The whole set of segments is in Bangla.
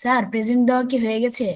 স্যার, প্রেজেন্ট দেওয়া কি হয়ে গেছে?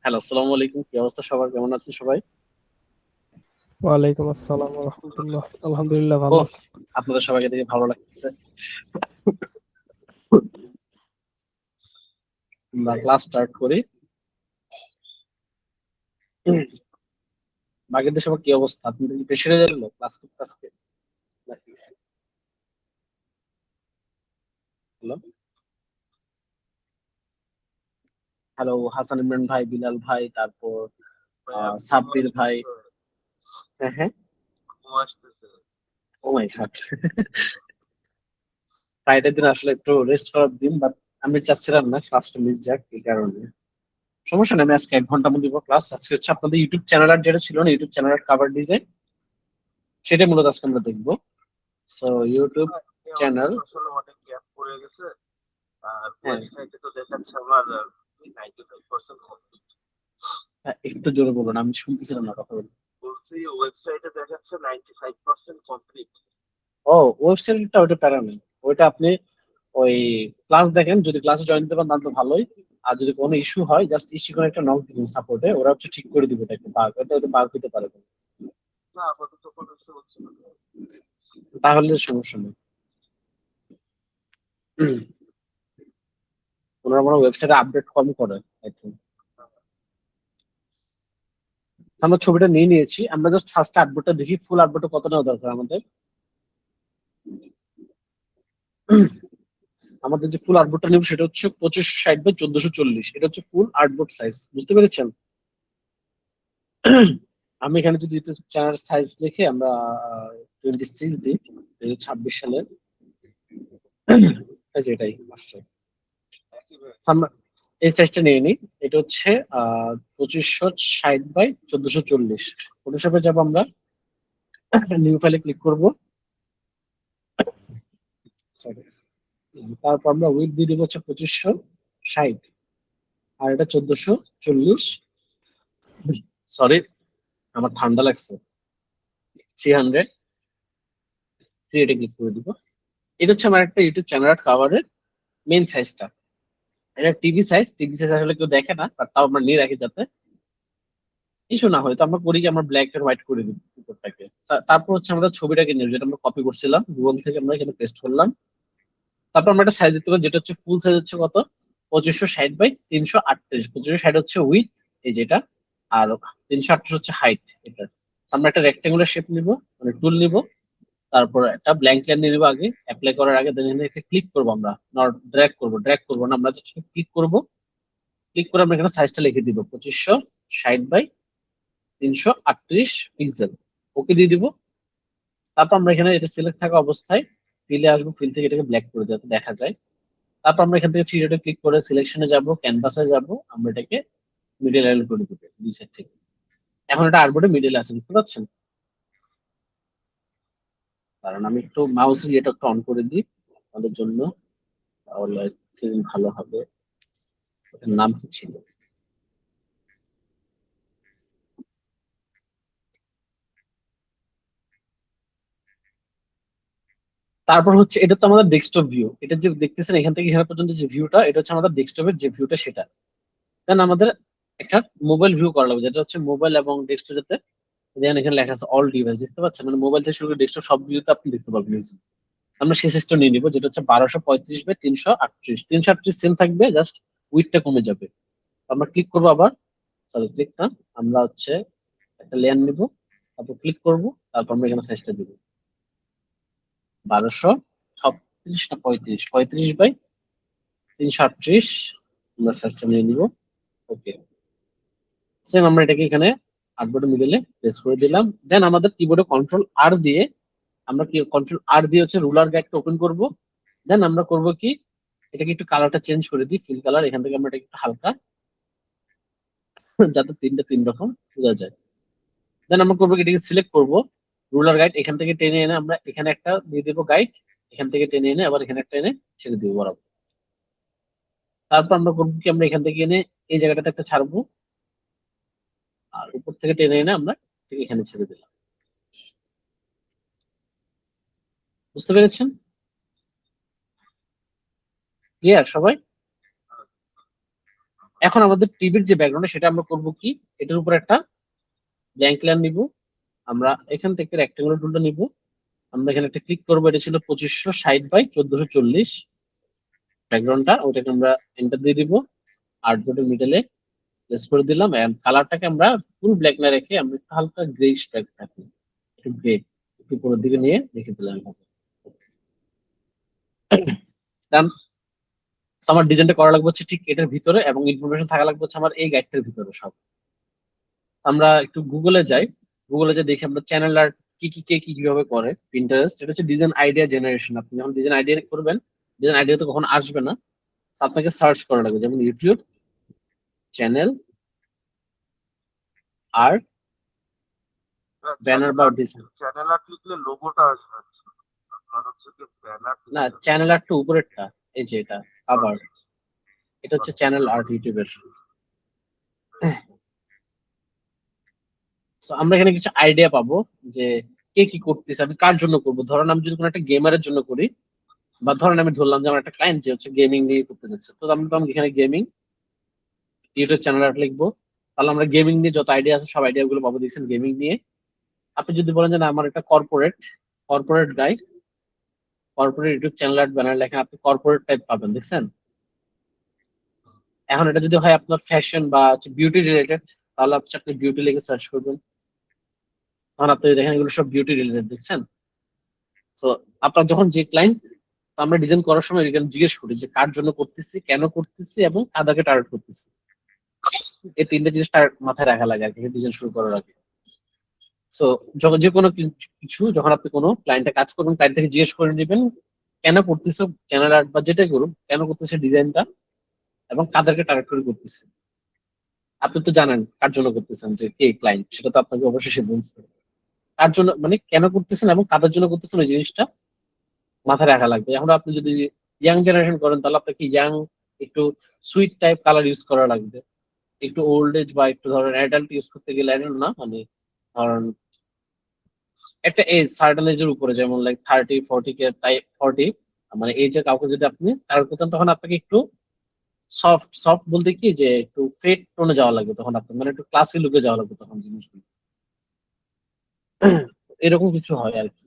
হ্যালো, আসসালামু আলাইকুম। কি অবস্থা সবার? কেমন আছেন সবাই? ওয়ালাইকুম আসসালাম রহমতুল্লাহ, আলহামদুলিল্লাহ ও, ভালো। আপনাদের সবাইকে দেখে ভালো লাগতেছে। আমরা ক্লাস স্টার্ট করি। বাকিদের সবার কি অবস্থা? আপনাদের কি প্রেশারে গেল ক্লাস করতে আজকে নাকি? হ্যালো, হ্যালো, হাসান ইমরান ভাই, বিলাল ভাই, তারপর সাব্বির ভাই। হ্যাঁ হ্যাঁ, ও মাই গড। ফ্রাইডে দিন আসলে একটু রেস্ট করার দিন, বাট আমি চাচ্ছিলাম না ক্লাসটা মিস যাক, এই কারণে। সমস্যা নেই, আমি আজকে 1 ঘন্টা মতো দিব ক্লাস। আজকে হচ্ছে আপনাদের ইউটিউব চ্যানেল আর যেটা ছিল না, ইউটিউব চ্যানেল কাভার ডিজাইন, সেটা মূলত আজকে আমরা দেখবো। So YouTube channel. হ্যাঁ হ্যাঁ, একটু জোরে বলুন, আমি শুনতেছিলাম না কথা বলুন। ও, ওয়েবসাইটটা ওইটা প্যারা নেই। ওইটা আপনি ওই ক্লাস দেখেন, যদি ক্লাসে জয়েন দিতে পারেন তাহলে তো ভালোই। আর যদি কোনো ইস্যু হয়, জাস্ট ইস্যু করে একটা নক দিবেন সাপোর্টে, ওরা হচ্ছে ঠিক করে দিবে। এটা একটা বাগ, এটা হয়তো বাগ হতে পারে। তাহলে সমস্যা নেই। হুম, ওনারা মনে ওয়েবসাইটে আপডেট কম করে, আই থিঙ্ক। আমরা ছবিটা নিয়ে নিয়েছি, আমরা জাস্ট ফার্স্ট আপডেটটা দেখি, ফুল আপডেটটা কত নেওয়া দরকার আমাদের। আমাদের যে ফুল আর্টবোর্ডটা নেব সেটা হচ্ছে 2560 বাই 1440। এটা হচ্ছে ফুল আর্টবোর্ড সাইজ, বুঝতে পেরেছেন? আমি এখানে যদি চ্যানেল সাইজ লিখে আমরা 26 দিই, 2026 সালের, এই যে এটাই আসছে। আমরা এই সাইজটা নিয়ে নিই। এটা হচ্ছে 2560 বাই 1440। ফটোশপে যাবো আমরা, নিউ ফাইলে ক্লিক করব। সরি, তারপর আমরা উইথ দিয়ে দিব হচ্ছে 2560, আর এটা 1440। সরি, আমার ঠান্ডা লাগছে। 300, ক্রিয়েটে ক্লিক করে দিব। এটা হচ্ছে আমার একটা ইউটিউব চ্যানেল কাভারের মেন সাইজটা। এটা টিভি সাইজ আসলে কেউ দেখে না, বাট তাও আমরা নিয়ে রাখি যাতে ইস্যু না হয়। তো আমরা করি কি, আমরা ব্ল্যাক এন্ড হোয়াইট করে দিই উপরটাকে। তারপর হচ্ছে আমরা ছবিটাকে নিয়ে, যেটা আমরা কপি করছিলাম গুগল থেকে, আমরা এখানে পেস্ট করলাম। তারপর আমরা একটা সাইজ দিতে পারি, যেটা হচ্ছে ফুল সাইজ হচ্ছে কত, 2560 বাই 338। 2560 হচ্ছে উইথ, এই যেটা, আর 338 হচ্ছে হাইট। এটা আমরা একটা রেক্টেঙ্গুলার শেপ নিব, মানে টুল নিব। তারপর একটা ব্ল্যাঙ্ক লাইন নিয়ে নিবো আগে, অ্যাপ্লাই করার আগে। দেন এখানে ক্লিক করবো আমরা, নট ড্র্যাগ করবো না, আমরা জাস্ট ক্লিক করবো। ক্লিক করে আমরা এখানে সাইজটা লিখে দিব 2560 বাই 338 পিক্সেল। ওকে দিয়ে দিব। তারপর আমরা এখানে এটা সিলেক্ট থাকা অবস্থায় ফিলে আসবো, ফিল থেকে এটাকে ব্ল্যাক করে যাতে দেখা যায়। তারপর আমরা এখান থেকে থ্রি ডটে ক্লিক করে সিলেকশনে যাব, ক্যানভাসে যাব, আমরা এটাকে মিডিল লাইন করে দিব দুই সাইড থেকে। এখন এটা আর্টবোর্ডে মিডিল আছে, বুঝতে পারছেন? কারণ আমি একটু মাউসের ইয়েটা একটু অন করে দিই আমাদের জন্য, তাহলে থিম ভালো হবে। ওটার নাম কি ছিল? তারপর হচ্ছে এটা তো আমাদের ডেস্কটপ ভিউ, এটা যে দেখতেছেন এখান থেকে এখানে পর্যন্ত যে ভিউটা, এটা হচ্ছে আমাদের ডেস্কটপের যে ভিউটা সেটা। দেন আমাদের একটা মোবাইল ভিউ করা লাগবে, যেটা হচ্ছে মোবাইল এবং ডেস্কটপ, যাতে যেখানে এখানে লেখা আছে অল ডিভাইস, দেখতে পাচ্ছেন, মানে মোবাইল থেকে শুরু করে ডেস্কটপ সব ভিউতে আপনি দেখতে পাবেন easy। আমরা সেই সিস্টেম নিয়ে নিবো, যেটা হচ্ছে 1235 বাই 338। 338 সেম থাকবে, জাস্ট উইডটা কমে যাবে। আমরা ক্লিক করবো আবার, সরি ক্লিক না, আমরা হচ্ছে একটা লেয়ার নিব, তারপর ক্লিক করব, তারপর আমরা এখানে সাইজটা দিব 1236 না 35, 35 বাই 338। আমরা সাইজটা নিয়ে নিব। ওকে, সেম আমরা এটাকে এখানে আর্টবোর্ডের মিডলে প্রেস করে দিলাম। দেন আমাদের কিবোর্ডে কন্ট্রোল আর দিয়ে, আমরা কি কন্ট্রোল আর দিয়ে হচ্ছে রুলার গাইডটা ওপেন করব। দেন আমরা করব কি, এটাকে একটু কালারটা চেঞ্জ করে দিই, ফিল কালার। এখান থেকে আমরা এটা একটু হালকা, যাতে তিনটা তিন রকম বোঝা যায়। দেন আমরা করবো কি, এটাকে সিলেক্ট করব, রুলার গাইড এখান থেকে টেনে এনে আমরা এখানে একটা দিয়ে দেবো গাইড, এখান থেকে টেনে এনে আবার এখানে একটা এনে ছেড়ে দিব বরাবর। তারপর আমরা করবো কি, আমরা এখান থেকে এনে এই জায়গাটাতে একটা ছাড়বো, আর উপর থেকে টেনে এনে আমরা ঠিক এখানে ছেড়ে দিলাম। বুঝতে পেরেছেন? ক্লিয়ার সবাই? এখন আমাদের টিভির যে ব্যাকগ্রাউন্ড সেটা আমরা করব কি, এটার উপর একটা ব্ল্যাঙ্ক লেয়ার নিব। আমরা এখান থেকে রেক্টাঙ্গুলার টুলটা নিব, আমরা এখানে একটা ক্লিক করবো, এটা ছিল 2560 বাই 1440 ব্যাকগ্রাউন্ডটা, ওটাকে আমরা এন্টার দিয়ে দিব। আর্টবোর্ডের মিডলে প্লেস করে দিলাম, এন্ড কালারটাকে আমরা ফুল ব্ল্যাক না রেখে আমরা একটু হালকা গ্রে টাইপ রাখি, একটু গ্রে, একটু উপরের দিকে নিয়ে রেখে দিলাম এভাবে। Done? So, আমার ডিজাইনটা করা লাগবে হচ্ছে ঠিক এটার ভিতরে, এবং ইনফরমেশন থাকা লাগবে হচ্ছে আমার এই গাইডটার ভিতরে সব। আমরা একটু গুগলে যাই, গুগলে যে দেখি আমরা চ্যানেল আর্ট কি কি কে কি কিভাবে করে। পিন্টারেস্ট, এটা হচ্ছে ডিজাইন আইডিয়া জেনারেশন। আপনি যখন ডিজাইন আইডিয়া করবেন, ডিজাইন আইডিয়া তো কখন আসবে না, So, আপনাকে সার্চ করা লাগবে, যেমন ইউটিউব চ্যানেল আর্ট ব্যানার বা ডিজাইন। চ্যানেল আর্ট লিখলে লোগোটা আসবে না। আপনার হচ্ছে কি ব্যানার না, চ্যানেল আর্ট তো উপরেরটা, এই যে এটা আবার, এটা হচ্ছে চ্যানেল আর্ট ইউটিউবের। So, আমরা এখানে কিছু আইডিয়া পাবো যে কে কি করতেছে, আমি কার জন্য করবো। ধরেন আমি যদি কোনো একটা গেমারের জন্য করি, বা ধরেন আমি ধরলাম যে আমার একটা ক্লায়েন্ট যে হচ্ছে গেমিং নিয়ে করতে চাচ্ছে, তো আমি তো এখানে গেমিং ইউটিউব চ্যানেল আর্ট লিখবো। তাহলে আমরা গেমিং নিয়ে যত আইডিয়া আছে সব আইডিয়া গুলো পাবো, দেখছেন গেমিং নিয়ে। আপনি যদি বলেন যে না আমার একটা corporate, corporate guide, corporate YouTube channel art banner লেখেন, আপনি কর্পোরেট টাইপ পাবেন, দেখছেন। এখন এটা যদি হয় আপনার ফ্যাশন বা বিউটি রিলেটেড, তাহলে হচ্ছে আপনি বিউটি লিখে সার্চ করবেন, তখন আপনি দেখেন এগুলো সব বিউটি রিলেটেড, দেখছেন। তো আপনার যখন যে ক্লায়েন্ট, আমরা ডিজাইন করার সময় এখানে জিজ্ঞেস করি যে কার জন্য করতেছি, কেন করতেছি, এবং কাদাকে টার্গেট করতেছি। এই তিনটা জিনিস তার মাথায় রাখা লাগে আর কি ডিজাইন শুরু করার আগে। তো যখন যে কোনো কিছু যখন আপনি কোনো ক্লায়েন্টে কাজ করবেন, ক্লায়েন্ট থেকে জিজ্ঞেস করে নেবেন কেন করতেছো চ্যানেল আর্ট বা যেটাই করুন, কেন করতেছে ডিজাইনটা, এবং কাদেরকে টার্গেট করে করতেছে। আপনি তো জানেন কার জন্য করতেছেন, যে কে ক্লায়েন্ট, সেটা তো আপনাকে অবশ্যই সে বলছে। কার জন্য মানে কেন করতেছেন এবং কাদের জন্য করতেছেন, ওই জিনিসটা মাথায় রাখা লাগবে। এখন আপনি যদি ইয়াং জেনারেশন করেন, তাহলে আপনাকে ইয়াং একটু সুইট টাইপ কালার ইউজ করা লাগবে। একটু ওল্ড এজ বা একটু ধরেন অ্যাডাল্ট ইউজ করতে গেলে, অ্যাডাল্ট না মানে ধরেন একটা এজ, সার্টেন এজের উপরে, যেমন লাইক 30 40 কে টাইপ 40, মানে এই যে কাউকে যদি আপনি টার্গেট করতেন, তখন আপনাকে একটু সফট, সফট বলতে কি যে একটু ফেড টোনে যাওয়া লাগবে, তখন আপনার মানে একটু ক্লাসি লুকে যাওয়া লাগবে তখন জিনিসগুলো। এরকম কিছু হয় আর কি।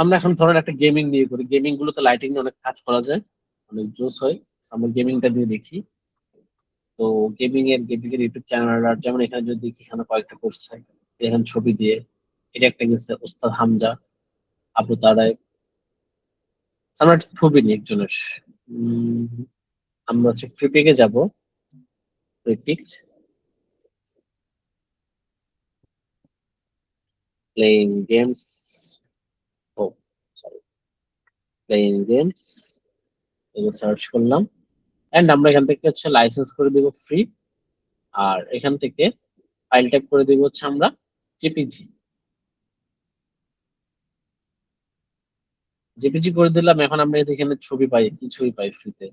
আমরা এখন ধরেন একটা গেমিং নিয়ে করি, গেমিং গুলোতে লাইটিং নিয়ে অনেক কাজ করা যায়, অনেক জোস হয়। So, আমরা গেমিংটা দিয়ে দেখি। তো গেমিং এর ইউটিউব চ্যানেল, যেমন এখানে যদি দেখি, এখানে কয়েকটা করছে এখানে ছবি দিয়ে। এটা একটা গেছে ওস্তাদ হামজা, আবু তারাই। আমরা একটা ছবি নিই একজনের। উম, আমরা হচ্ছে ফ্রি পিকে যাবো, ফ্রি পিক, প্লেইং গেমস, ও সরি, প্লেইং গেমস, এগুলো সার্চ করলাম। এন্ড আমরা এখান থেকে হচ্ছে লাইসেন্স করে দিব ফ্রি, আর এখান থেকে ফাইল টাইপ করে দিব হচ্ছে আমরা জেপিজি। জেপিজি করে দিলাম। এখন আমরা এখানে ছবি পাই, কি ছবি পাই ফ্রিতে?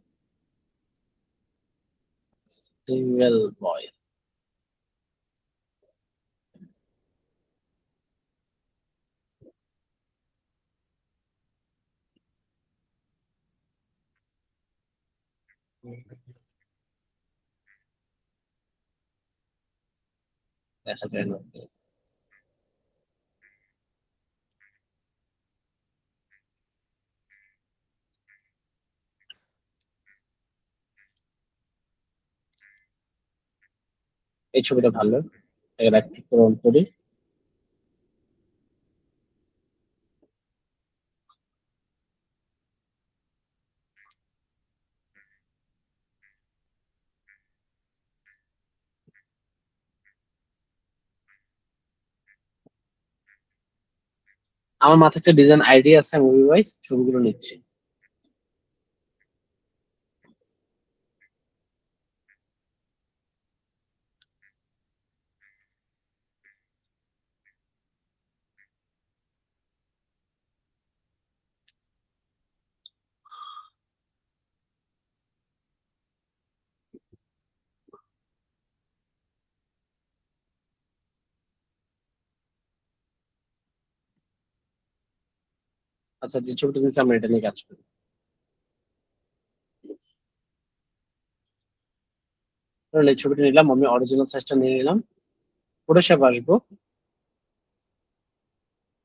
সিঙ্গেল বয়। দেখা যায় না। এই ছবিটা ভালো, এটাকে রাইট ক্লিক করে অন করি। আমার মাথায় একটা ডিজাইন আইডিয়া আছে, মুভি ওয়াইজ ছবিগুলো নিচ্ছি। আচ্ছা, যে ছবিটা নিচ্ছি আমরা এটা নিয়ে কাজ করি। ধরুন এই ছবিটা নিলাম, আমি অরিজিনাল সাইজটা নিয়ে নিলাম। ফটোশপ আসবো,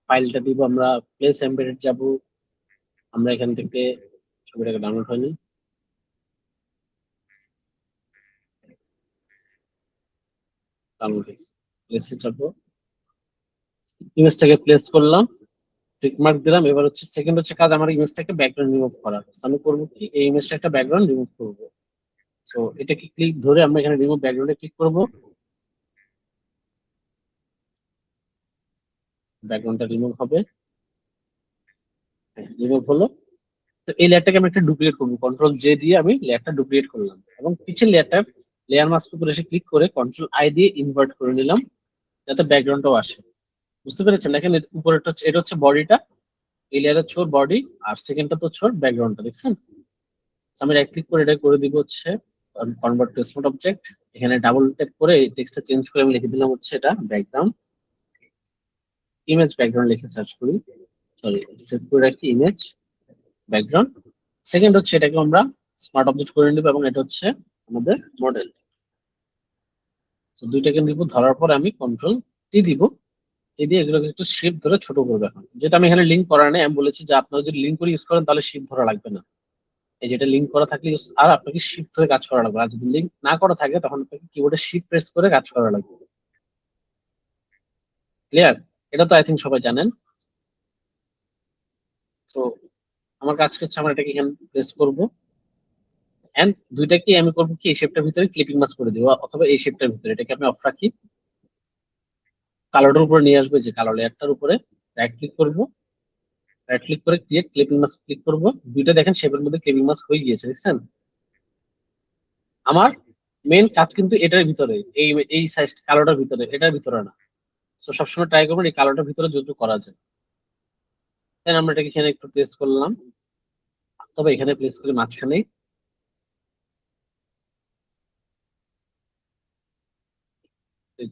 ফাইলটা দিব আমরা, প্লেস এমবেডেড যাব। আমরা এখান থেকে ছবিটাকে ডাউনলোড হয়নি, ডাউনলোড হয়েছে, প্লেসে যাব, ইমেজটাকে প্লেস করলাম, টিক মার্ক দিলাম। এবার হচ্ছে সেকেন্ড হচ্ছে কাজ, আমার ইমেজটাকে ব্যাকগ্রাউন্ড রিমুভ করা। আমি করবো কি, এই ইমেজটা একটা ব্যাকগ্রাউন্ড রিমুভ করবো। সো এটাকে ক্লিক ধরে আমরা এখানে রিমুভ ব্যাকগ্রাউন্ডে ক্লিক করবো, ব্যাকগ্রাউন্ডটা রিমুভ হবে, রিমুভ হলো। তো এই লেয়ারটাকে আমি একটা ডুপ্লিকেট করবো, কন্ট্রোল জে দিয়ে আমি লেয়ারটা ডুপ্লিকেট করলাম, এবং পিছের লেয়ারটা লেয়ার মাস্ক উপরে এসে ক্লিক করে কন্ট্রোল আই দিয়ে ইনভার্ট করে নিলাম, যাতে ব্যাকগ্রাউন্ডটাও আসে। বুঝতে পেরেছেন? দেখেন উপরেরটা হচ্ছে, এটা হচ্ছে বডিটা, এই লেয়ারের হচ্ছে ওর বডি, আর সেকেন্ডটা তো হচ্ছে ওর ব্যাকগ্রাউন্ডটা, দেখছেন? So আমি রাইট ক্লিক করে এটা করে দিব হচ্ছে কনভার্ট টু স্মার্ট অবজেক্ট। এখানে ডাবল ট্যাপ করে এই টেক্সটটা চেঞ্জ করে আমি লিখে দিলাম হচ্ছে এটা ব্যাকগ্রাউন্ড, ইমেজ ব্যাকগ্রাউন্ড লিখে সার্চ করি, সরি সেভ করে রাখি ইমেজ ব্যাকগ্রাউন্ড। সেকেন্ড হচ্ছে এটাকে আমরা স্মার্ট অবজেক্ট করে নিব, এবং এটা হচ্ছে আমাদের মডেল। তো দুইটাকে নিব, ধরার পর আমি কন্ট্রোল টি দিব, টি দিয়ে এগুলোকে একটু শিফট ধরে ছোট করবো। এখন যেটা আমি এখানে লিঙ্ক করা নেই, আমি বলেছি যে আপনারা যদি লিঙ্ক করে ইউজ করেন তাহলে শিফট ধরা লাগবে না। এই যেটা লিঙ্ক করা থাকলে আর আপনাকে শিফট ধরে কাজ করা লাগবে, আর যদি লিঙ্ক না করা থাকে তখন আপনাকে কিবোর্ডে শিফট প্রেস করে কাজ করা লাগবে। ক্লিয়ার? এটা তো আই থিঙ্ক সবাই জানেন। তো আমার কাজ হচ্ছে, আমরা এটাকে এখানে প্রেস করবো, এন্ড দুইটাকে আমি করবো কি, এই শেপটার ভিতরে ক্লিপিং মাস্ক করে দিব, অথবা এই শেপটার ভিতরে এটাকে আমি অফ রাখি। কালোটার উপরে নিয়ে আসবে, যে কালো লেয়ারটার উপরে রাইট ক্লিক করবো, রাইট ক্লিক করে ক্রিয়েট ক্লিপিং মাস্ক ক্লিক করবো। দুইটা দেখেন শেপের মধ্যে ক্লিপিং মাস্ক হয়ে গিয়েছে, দেখছেন? আমার মেন কাজ কিন্তু এটার ভিতরে, এই এই সাইজ কালোটার ভিতরে, এটার ভিতরে না। তো সবসময় ট্রাই করবেন এই কালোটার ভিতরে যত করা যায়। দেন আমরা এটাকে এখানে একটু প্লেস করলাম, তবে এখানে প্লেস করে মাঝখানে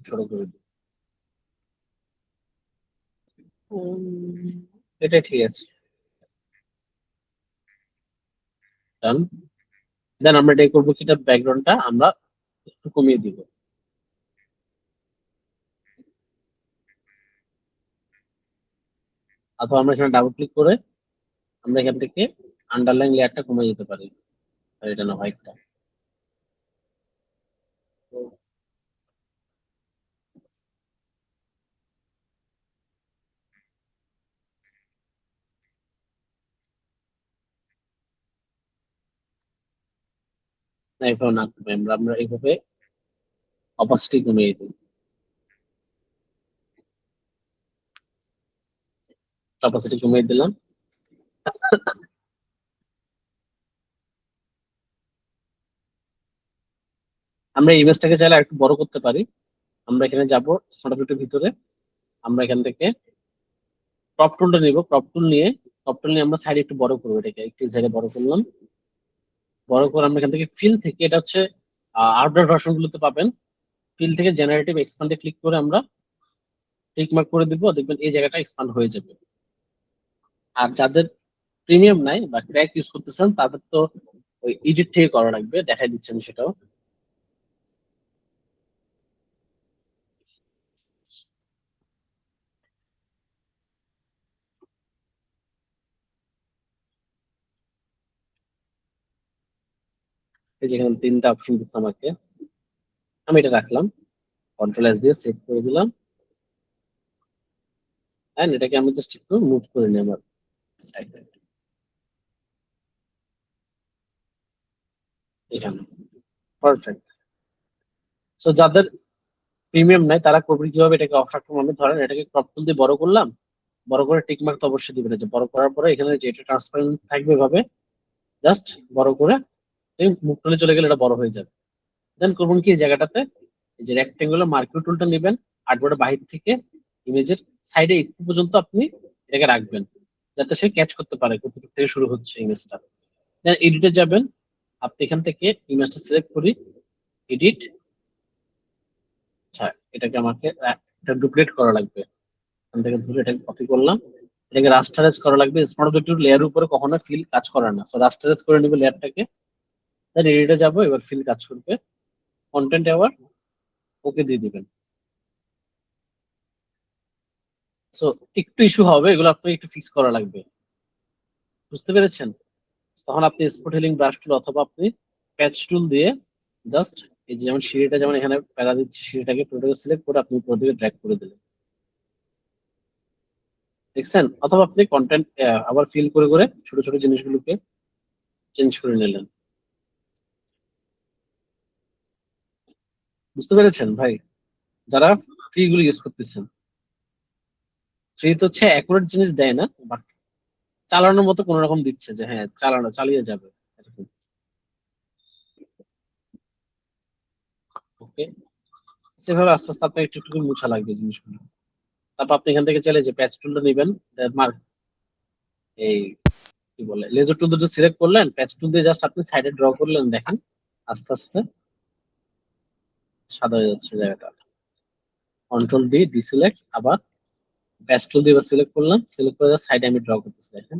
ছোট করে দিই। এটাই ঠিক আছে, ডান। দেন আমরা এটাই করবো কি, এটা ব্যাকগ্রাউন্ডটা আমরা একটু কমিয়ে দিব, অথবা আমরা এখানে ডাবল ক্লিক করে আমরা এখান থেকে আন্ডারলাইন লেয়ারটা কমিয়ে দিতে পারি, আর এটা না হোয়াইটটা। না এইভাবে না, আমরা আমরা এইভাবে অপাসিটি কমিয়ে দিই, অপাসিটি কমিয়ে দিলাম। আমরা ইমেজটাকে চাইলে একটু বড় করতে পারি। আমরা এখানে যাব স্মার্ট অবজেক্টের ভিতরে, আমরা এখান থেকে ক্রপ টুলটা নিব, ক্রপ টুল নিয়ে ক্রপ টুল নিয়ে আমরা সাইডে একটু বড় করবো, এটাকে একটু সাইডে বড় করলাম। বড় করে আমরা এখান থেকে ফিল থেকে, এটা হচ্ছে আউটডোর ভার্সন গুলোতে পাবেন, ফিল থেকে জেনারেটিভ এক্সপান্ডে ক্লিক করে আমরা টিক মার্ক করে দিব, দেখবেন এই জায়গাটা এক্সপান্ড হয়ে যাবে। আর যাদের প্রিমিয়াম নাই বা ক্র্যাক ইউজ করতেছেন তাদের তো ওই এডিট থেকে করা লাগবে, দেখাই দিচ্ছেন সেটাও। এই যেখানে 3টা অপশন দিচ্ছে আমাকে, আমি এটা রাখলাম, কন্ট্রোল এস দিয়ে সেভ করে দিলাম। এন্ড এটাকে আমি জাস্ট একটু মুভ করে নিই আমার সাইডে, এখানে পারফেক্ট। সো যাদের প্রিমিয়াম নাই তারা করবে কিভাবে, এটাকে অবস্ট্রাক্ট মানে ধরেন এটাকে ক্রপ টুল দিয়ে বড় করলাম, বড় করে টিক মার্ক তো অবশ্যই দিবেন, যে বড় করার পরে এখানে যে এটা ট্রান্সপারেন্ট থাকবে এভাবে জাস্ট বড় করে মুভ টুলে চলে গেলে এটা বড় হয়ে যাবে। দেন করবেন কি, এই জায়গাটাতে এই যে রেক্টেঙ্গুলার মার্কিং টুলটা নেবেন, আর্টবোর্ডের বাহির থেকে ইমেজের সাইডে একটু পর্যন্ত আপনি এটাকে রাখবেন, যাতে সে ক্যাচ করতে পারে কতটুকু থেকে শুরু হচ্ছে ইমেজটা। দেন এডিটে যাবেন, আপনি এখান থেকে ইমেজটা সিলেক্ট করি, এডিট। আচ্ছা, এটাকে আমাকে এটা ডুপ্লিকেট করা লাগবে, এখান থেকে ধরে এটাকে কপি করলাম, এটাকে রাস্টারাইজ করা লাগবে। স্মার্ট অবজেক্টিভ লেয়ারের উপরে কখনো ফিল কাজ করে না, সো রাস্টারাইজ করে নিবে লেয়ারটাকে। দেন এডিটে যাবো, এবার ফিল কাজ করবে, কন্টেন্ট আবার ওকে দিয়ে দিবেন। সো একটু ইস্যু হবে, এগুলো আপনাকে একটু ফিক্স করা লাগবে, বুঝতে পেরেছেন? তখন আপনি স্পট হিলিং ব্রাশ টুল অথবা আপনি প্যাচ টুল দিয়ে জাস্ট এই যে যেমন সিঁড়িটা যেমন এখানে প্যারা দিচ্ছে, সিঁড়িটাকে পুরোটাকে সিলেক্ট করে আপনি উপর দিকে ড্র্যাগ করে দিলেন, দেখছেন? অথবা আপনি কন্টেন্ট আবার ফিল করে করে ছোট ছোট জিনিসগুলোকে চেঞ্জ করে নিলেন, বুঝতে পেরেছেন ভাই? যারা ফ্রি গুলো ইউজ করতেছেন, ফ্রি তো হচ্ছে অ্যাকুরেট জিনিস দেয় না, বাট চালানোর মতো কোন রকম দিচ্ছে যে হ্যাঁ চালিয়ে যাবে এরকম। ওকে, সেভাবে আস্তে আস্তে আপনার একটু একটু করে মুছা লাগবে জিনিসগুলো। তারপর আপনি এখান থেকে চাইলে যে প্যাচ টুলটা নেবেন, মার্ক এই কি বলে লেজার টুল দুটো সিলেক্ট করলেন, প্যাচ টুল দিয়ে জাস্ট আপনি সাইডে ড্র করলেন, দেখেন আস্তে আস্তে সাদা হয়ে যাচ্ছে জায়গাটা। কন্ট্রোল ডি ডিসিলেক্ট, আবার প্যাচ টুল দিয়ে সিলেক্ট করলাম, সিলেক্ট করে জাস্ট সাইডে আমি ড্র করতেছি, দেখেন।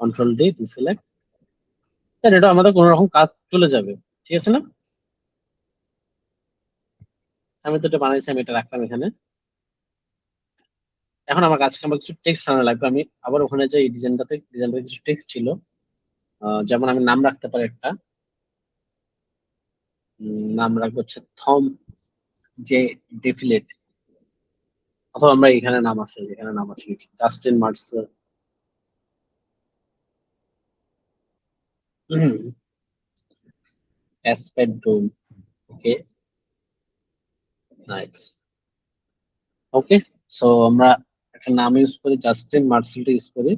কন্ট্রোল ডি ডিসিলেক্ট, এটা আমাদের কোনো রকম কাজ চলে যাবে, ঠিক আছে না? আমি তো এটা বানাইছি, আমি এটা রাখলাম এখানে। এখন আমার কাছে আমার কিছু টেক্সট আনা লাগবে, আমি আবার ওখানে যে ডিজাইনটাতে কিছু টেক্সট ছিল, যেমন আমি নাম রাখতে পারি একটা, নাম রাখবো হচ্ছে থম যে ডেফিলেট, অথবা আমরা এখানে নাম আছে, এখানে নাম আছে জাস্টিন মার্স অ্যাসপেডরুম। ওকে, নাইস। ওকে, সো আমরা একটা নাম ইউজ করি, জাস্টিন মার্সেলটা ইউজ করি,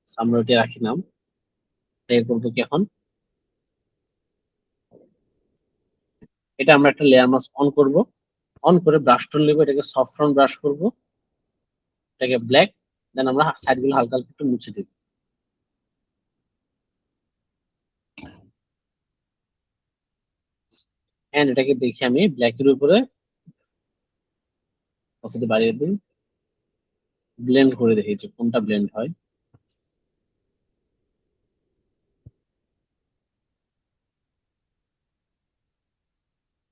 So আমরা ওটা রাখি নাম। প্লে করবো কি এখন, এটা আমরা একটা লেয়ার মাস্ক অন করব, অন করে ব্রাশ টুল নেবো, এটাকে সফট ফ্রন্ট ব্রাশ করবো, এটাকে ব্ল্যাক, দেন আমরা সাইড গুলো হালকা হালকা একটু মুছে দিব। এন্ড এটাকে দেখি আমি ব্ল্যাকের উপরে কতটা বাড়িয়ে দিই, ব্লেন্ড করে দেখি যে কোনটা ব্লেন্ড হয়।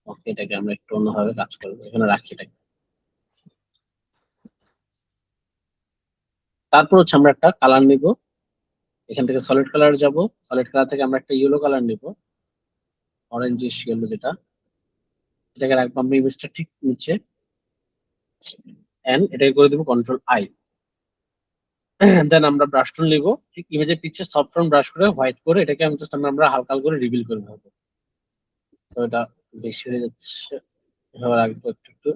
ওকে, এটাকে আমরা একটু অন্যভাবে কাজ করবো, এখানে রাখি এটাকে। তারপর হচ্ছে আমরা একটা কালার নিব, এখান থেকে সলিড কালার যাব, সলিড কালার থেকে আমরা একটা ইয়েলো কালার নিব, অরেঞ্জিশ ইয়েলো যেটা, এটাকে রাখবো আমরা ইমেজটা ঠিক নিচে, এন্ড এটাকে করে দিব কন্ট্রোল আই। দেন আমরা ব্রাশ টুল নিব, ঠিক ইমেজের পিছে সফট ফ্রন্ট ব্রাশ করে হোয়াইট করে এটাকে আমি জাস্ট আমরা হালকা হালকা করে রিভিল করে নেবো। তো এটা বেশি হয়ে যাচ্ছে, এভাবে রাখবো একটু একটু।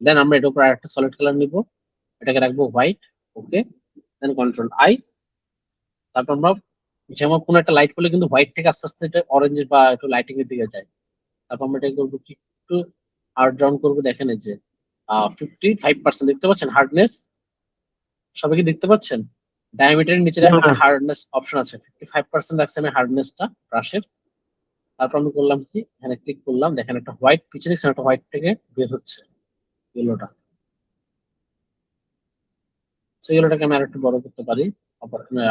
দেন আমরা এটার উপর আরেকটা সলিড কালার নিব, এটাকে রাখবো white. Okay, then control I. তারপর আমরা যেমন কোনো একটা লাইট করলে কিন্তু হোয়াইট থেকে আস্তে আস্তে এটা অরেঞ্জ বা একটু লাইটিং এর দিকে যায়। তারপর আমরা এটা করবো কি, একটু হার্ড ডাউন করবো। দেখেন এই যে 55% দেখতে পাচ্ছেন হার্ডনেস, সবাই কি দেখতে পাচ্ছেন? ডায়ামিটারের নিচে দেখেন একটা হার্ডনেস অপশন আছে, 55% রাখছি আমি হার্ডনেসটা ব্রাশের। তারপর আমি করলাম কি, এখানে ক্লিক করলাম, দেখেন একটা হোয়াইট পিছনে একটা হোয়াইট থেকে বের হচ্ছে ইয়েলোটা। সেই ইয়েলোটাকে আমি আর একটু বড় করতে পারি,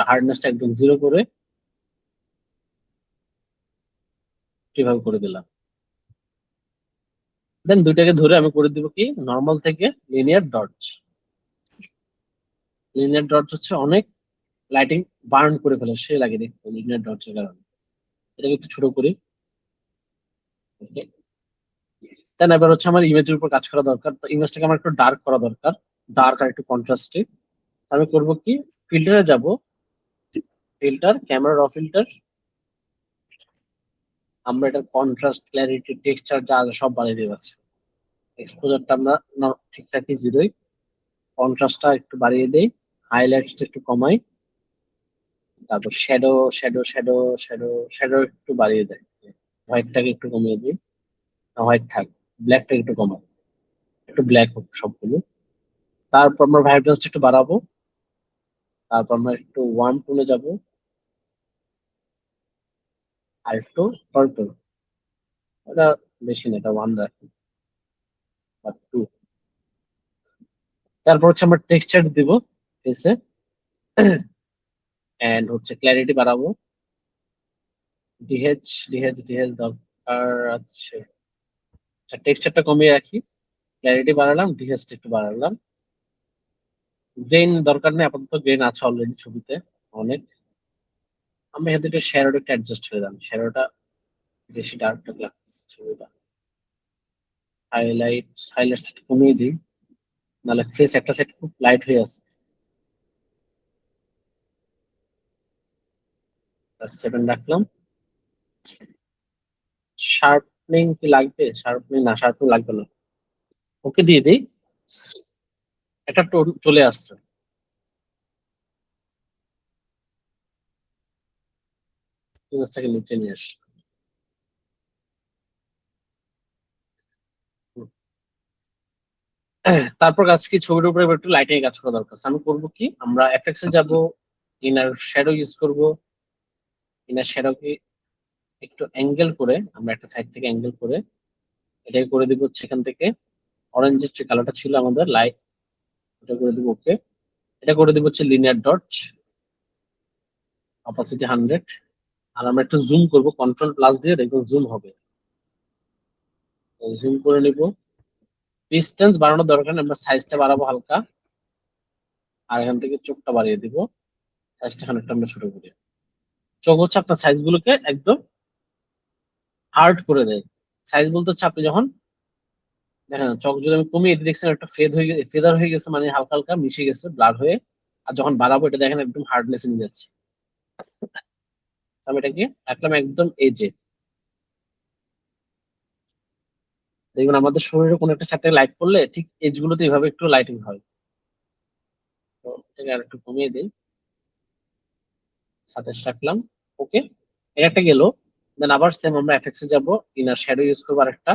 হার্ডনেসটা একদম জিরো করে কিভাবে করে দিলাম। দেন দুইটাকে ধরে আমি করে দিব কি, নর্মাল থেকে লিনিয়ার ডটস। লিনিয়ার ডটস হচ্ছে অনেক লাইটিং বার্ন করে ফেলে, সে লাগে দেখতে লিনিয়ার ডটস এর কারণে। এটাকে একটু ছোট করি। ওকে, দেন এবার হচ্ছে আমার ইমেজের উপর কাজ করা দরকার, তো ইমেজটাকে আমার একটু ডার্ক করা দরকার, ডার্ক আর একটু কন্ট্রাস্টে। আমি করব কি, ফিল্টারে যাব, ফিল্টার, ক্যামেরা র ফিল্টার। আমরা এটা কন্ট্রাস্ট, ক্ল্যারিটি, টেক্সচার যা আছে সব বাড়িয়ে দিয়ে পাচ্ছি। এক্সপোজারটা আমরা ঠিকঠাকই জিরোই, কন্ট্রাস্টটা একটু বাড়িয়ে দেই, হাইলাইটসটা একটু কমাই, তারপর shadow shadow shadow shadow shadow একটু বাড়িয়ে দেয়, হোয়াইটটাকে একটু কমিয়ে দিই, হোয়াইট থাক, ব্ল্যাকটা একটু কমাই, একটু ব্ল্যাক হোক সবগুলো। তারপর আমরা ভাইব্রেন্সটা একটু বাড়াবো, তারপর আমরা একটু ওয়ান টুনে যাব, আর একটু পার্পল, এটা বেশি না, এটা ওয়ান রাখি বা টু। তারপর হচ্ছে আমরা টেক্সচার দিব ফেসে, এন্ড হচ্ছে ক্ল্যারিটি বাড়াবো, ডিএইচ ডিএইচ ডিএইচ দরকার আছে। আচ্ছা, টেক্সচারটা কমিয়ে রাখি, ক্ল্যারিটি বাড়ালাম, ডিএইচটা একটু বাড়ালাম। গ্রেন দরকার নেই আপাতত, গ্রেন আছে অলরেডি ছবিতে অনেক। আমি এখান থেকে শ্যাডোটা একটু অ্যাডজাস্ট করে দিলাম, শ্যাডোটা বেশি ডার্ক ডার্ক লাগতেছে ছবিটা। হাইলাইটস একটু কমিয়ে দিই, নাহলে ফেস একটা সেট খুব লাইট হয়ে আছে। 7 রাখলাম। শার্পনিং কি লাগবে? শার্পনিং না, শার্পনিং লাগবে না। ওকে দিয়ে দিই, একটা টোন চলে আসছে। ইমেজটাকে নিচে নিয়ে আসি। তারপর কাজ কি, ছবির উপরে এবার একটু লাইটিং এর কাজ করা দরকার। আমি করবো কি, আমরা এফএক্স এ যাব, ইনার শ্যাডো ইউজ করব। ইনার শ্যাডোকে একটু অ্যাঙ্গেল করে, আমরা একটা সাইড থেকে অ্যাঙ্গেল করে এটাকে করে দিব হচ্ছে এখান থেকে অরেঞ্জের যে কালারটা ছিল আমাদের লাইট, এটা করে দিব। ওকে, এটা করে দিব হচ্ছে লিনিয়ার ডট, অপাসিটি 100। আর আমরা একটু জুম করব, কন্ট্রোল প্লাস দিয়ে দেখুন জুম হবে, জুম করে নিব। ডিস্টেন্স বাড়ানোর দরকার নেই, আমরা সাইজটা বাড়াবো হালকা। আর এখান থেকে চোখটা বাড়িয়ে দিব, সাইজটা খানিকটা আমরা ছোট করি। চোখ হচ্ছে আপনার সাইজ গুলোকে একদম হার্ড করে দেয়। সাইজ বলতে হচ্ছে আপনি যখন দেখেন চোখ যদি আমি কমিয়ে দিই, দেখছেন একটা ফেদ হয়ে গেছে, ফেদার হয়ে গেছে, মানে হালকা হালকা মিশে গেছে ব্লাড হয়ে। আর যখন বাড়াবো এটা দেখেন একদম হার্ডনেস নিয়ে যাচ্ছে। আমি এটাকে রাখলাম একদম এজে। দেখবেন আমাদের শরীরে কোনো একটা সাইডে লাইট পড়লে ঠিক এজ গুলোতে এইভাবে একটু লাইটিং হয়। তো এটাকে আর একটু কমিয়ে দিই, 27 রাখলাম। ওকে, এটা একটা গেল। দেন আবার সেম আমরা এফএক্স এ যাব, ইনার শ্যাডো ইউজ করবো আরেকটা।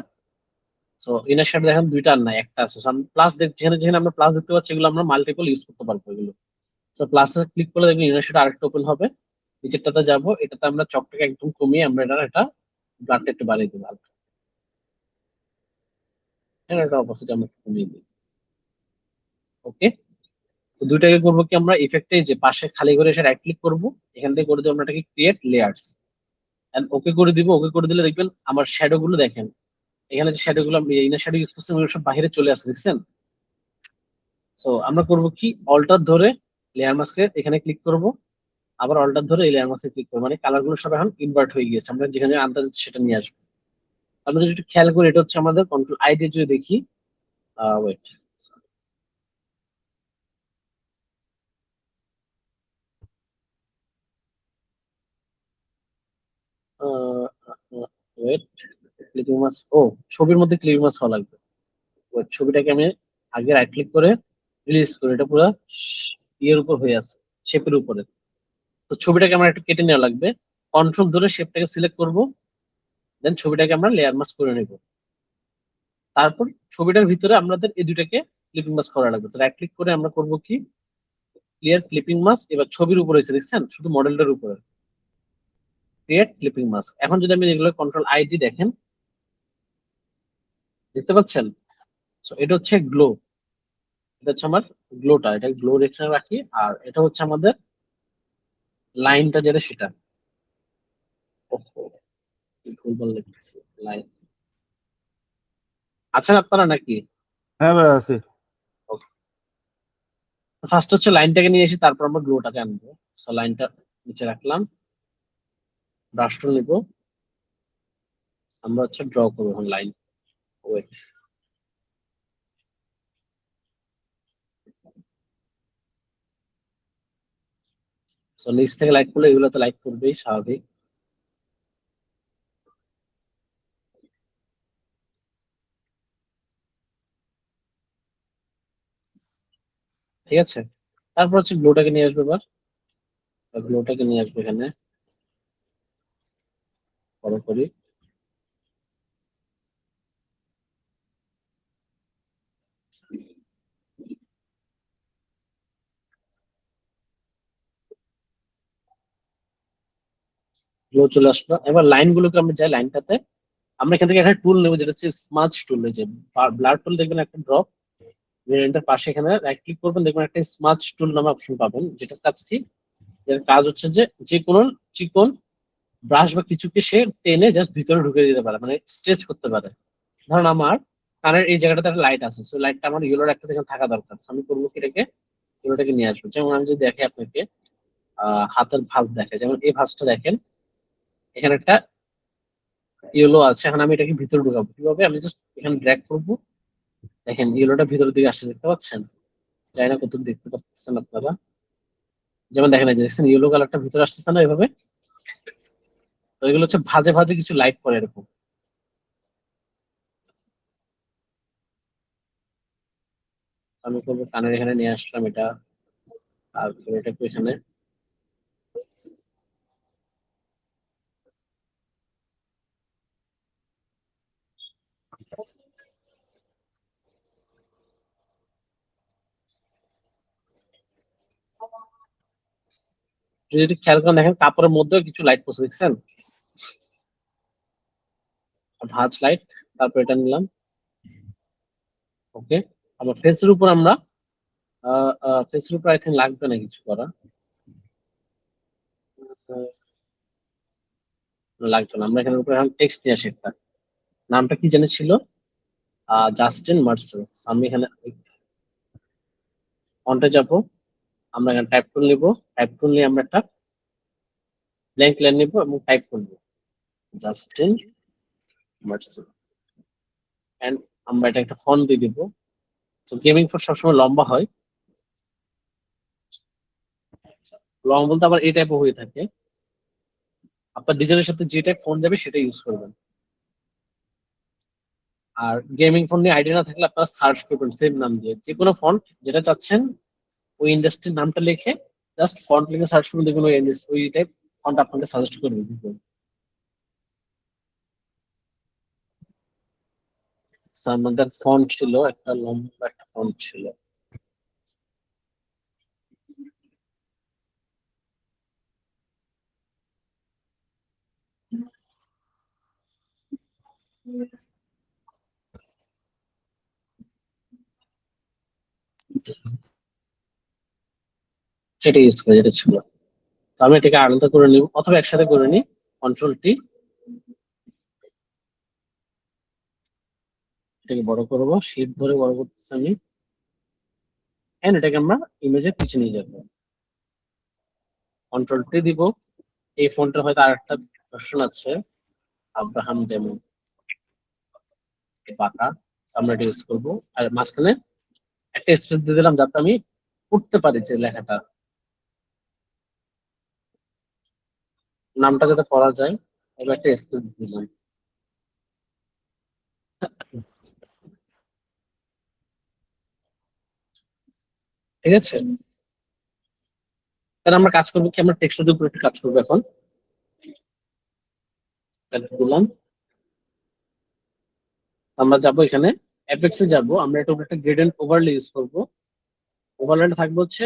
সো ইনার শ্যাডো দেখেন দুইটা আর নাই, একটা আছে। প্লাস যেখানে যেখানে আমরা প্লাস দেখতে পাচ্ছি এগুলো আমরা মাল্টিপল ইউজ করতে পারবো এগুলো। তো প্লাসে ক্লিক করলে দেখবেন ইনার শ্যাডো আরেকটা ওপেন হবে। নিচেরটাতে যাব, এটাতে আমরা চকটাকে একদম কমিয়ে আমরা এটা ব্লাডটা একটু বাড়িয়ে দিই হালকা, হ্যাঁ এটা অপোজিট আমরা একটু কমিয়ে দিই। ওকে, তো দুইটাকে করবো কি, আমরা ইফেক্টে যে পাশে খালি করে এসে রাইট ক্লিক করবো, এখান থেকে করে দেবো আমরা এটাকে ক্রিয়েট লেয়ার্স, এন্ড ওকে করে দিব। ওকে করে দিলে দেখবেন আমার শ্যাডো গুলো দেখেন, এখানে যে শ্যাডো গুলো আমি ইনার শ্যাডো ইউজ করছি ওগুলো সব বাইরে চলে আসছে, দেখছেন? সো আমরা করবো কি, অল্টার ধরে লেয়ার মাস্কে এখানে ক্লিক করব, আবার অল্টার ধরে এই লেয়ার মাস্কে ক্লিক করবো, মানে কালার গুলো সব এখন ইনভার্ট হয়ে গিয়েছে, আমরা যেখানে আনতে যাচ্ছি সেটা নিয়ে আসবো। আমরা যদি একটু খেয়াল করি, এটা হচ্ছে আমাদের কন্ট্রোল আই দিয়ে যদি দেখি, ওয়েট, ওয়েট, ক্লিপিং মাস্ক, ও ছবির মধ্যে ক্লিপিং মাস্ক হওয়া লাগবে। ওয়েট, ছবিটাকে আমি আগে রাইট ক্লিক করে রিলিজ করে, এটা পুরো ইয়ের উপর হয়ে আছে, শেপের উপরে। তো ছবিটাকে আমার একটু কেটে নেওয়া লাগবে। কন্ট্রোল ধরে শেপটাকে সিলেক্ট করব, দেন ছবিটাকে আমরা লেয়ার মাস্ক করে নেব। তারপর ছবিটার ভিতরে আমাদের এই দুটাকে ক্লিপিং মাস্ক করা লাগবে। রাইট ক্লিক করে আমরা করব কি, ক্লিয়ার ক্লিপিং মাস্ক। এবার ছবির উপরে এসে দেখছেন, শুধু মডেলটার উপরে ক্রিয়েট ক্লিপিং মাস্ক। এখন যদি আমি এগুলো কন্ট্রোল আইডি দেখেন, দেখতে পাচ্ছেন? So, এটা হচ্ছে গ্লো, এটা হচ্ছে আমার গ্লোটা, এটা গ্লো রেখে রাখি। আর এটা হচ্ছে আমাদের লাইনটা, যেটা সেটা ওহো, কি ভুলভাল লিখতেছি লাইন। আচ্ছা আপনারা নাকি হ্যাঁ ভাই আছে। ফার্স্ট হচ্ছে লাইনটাকে নিয়ে এসে তারপর আমরা গ্লোটাকে আনবো। সো লাইনটা নিচে রাখলাম, ব্রাশ টুল নিব, আমরা হচ্ছে ড্র করবো এখন লাইন। ওয়েট, সো নিচ থেকে লাইক করলে এগুলো তো লাইক করবেই স্বাভাবিক। ঠিক আছে, তারপর হচ্ছে গ্লোটাকে নিয়ে আসবে। এবার গ্লোটাকে নিয়ে আসবে এখানে, বড় করি। গ্লো চলে আসলো। এবার লাইন গুলোকে আমরা যাই লাইনটাতে, আমরা এখান থেকে একটা টুল নেবো, যেটা হচ্ছে স্মাজ টুল। যে ব্লার টুল দেখবেন একটা ড্রপ ভেরিয়েন্টের পাশে, এখানে রাইট ক্লিক করবেন, দেখবেন একটা স্মাজ টুল নামে অপশন পাবেন, যেটার কাজ কি, এর কাজ হচ্ছে যে যে কোনো চিকন ব্রাশ বা কিছুকে সে টেনে জাস্ট ভিতরে ঢুকে দিতে পারে, মানে স্ট্রেচ করতে পারে। ধরুন আমার কানের এই জায়গাটাতে একটা লাইট আছে, সো লাইটটা আমার ইয়েলোর একটা এখানে থাকা দরকার। So আমি করবো কি, এটাকে ইয়েলোটাকে নিয়ে আসবো। যেমন আমি যদি দেখে আপনাকে হাতের ভাঁজ দেখে, যেমন এই ভাঁজটা দেখেন, এখানে একটা ইয়েলো আছে। এখন আমি এটাকে ভিতরে ঢুকাবো কিভাবে, আমি জাস্ট এখানে ড্র্যাগ করবো, দেখেন ইয়েলোটা ভিতরের দিকে আসছে, দেখতে পাচ্ছেন? জানি না কত দেখতে পাচ্ছেন আপনারা। যেমন দেখেন, এই যে দেখছেন ইয়েলো কালারটা ভিতরে আসতেছে না এভাবে? তো এগুলো হচ্ছে ভাজে ভাজে কিছু লাইট পড়ে এরকম। আমি করবো কানের এখানে নিয়ে আসলাম এটা, তারপরে এটাকে এখানে যদি একটু খেয়াল করে দেখেন, কাপড়ের মধ্যেও কিছু লাইট পড়ছে, দেখছেন? ভাঁজ লাইট। তারপর এটা নিলাম, ওকে। আবার ফেসের উপর আমরা ফেসের উপর আই থিঙ্ক লাগবে না কিছু করা, লাগবে না। আমরা এখানে উপরে এখন টেক্সট নিয়ে আসি একটা, নামটা কি জানি ছিল, জাস্টিন মার্সেল। আমি এখানে ফন্টে যাব, আমরা এখানে টাইপ টুল নিব, টাইপ টুল নিয়ে আমরা একটা ব্ল্যাঙ্ক লাইন নিব এবং টাইপ করব জাস্টিন মার্সেল। এন্ড আমরা এটা একটা ফন্ট দিয়ে দিব। তো গেমিং ফন্ট সবসময় লম্বা হয়, লং বলতে আবার এই টাইপও হয়ে থাকে। আপনার ডিজাইনের সাথে যে টাইপ ফন্ট যাবে সেটা ইউজ করবেন। আর গেমিং ফোন নিয়ে আইডিয়া না থাকলে আপনারা সার্চ করবেন সেম নাম দিয়ে, যে কোনো ফন্ট যেটা চাচ্ছেন ওই ইন্ডাস্ট্রির নামটা লিখে জাস্ট ফন্ট লিখে সার্চ করবেন, দেখবেন ওই টাইপ ফন্ট আপনাকে সাজেস্ট করবে Google। So, আমাদের ফন্ট ছিল একটা লম্বা একটা ফন্ট ছিল, সেটা ইউজ করে, যেটা ছিল। তো আমি এটাকে আলাদা করে নিব, অথবা একসাথে করে নিই, কন্ট্রোল টি, এটাকে বড় করবো, শিফট ধরে বড় করতেছি আমি, এন্ড এটাকে আমরা ইমেজের পিছনে নিয়ে যাবো, কন্ট্রোল টি দিব। এই ফন্টের হয়তো আর একটা ভার্সন আছে, আব্রাহাম ডেমো বাঁকা, আমরা এটা ইউজ করবো। আর মাঝখানে একটা স্পেস দিয়ে দিলাম, যাতে আমি পড়তে পারি যে লেখাটা, নামটা যাতে পড়া যায়। এবার একটা স্পেস দিলাম। ঠিক আছে, তাহলে আমরা কাজ করবো কি, আমরা টেক্সটের উপর একটু কাজ করবো এখন। বললাম আমরা যাবো এখানে অ্যাপেক্সে যাব, আমরা এটা একটা গ্রেডিয়েন্ট ওভারলে ইউজ করবো। ওভারলেটা থাকবে হচ্ছে,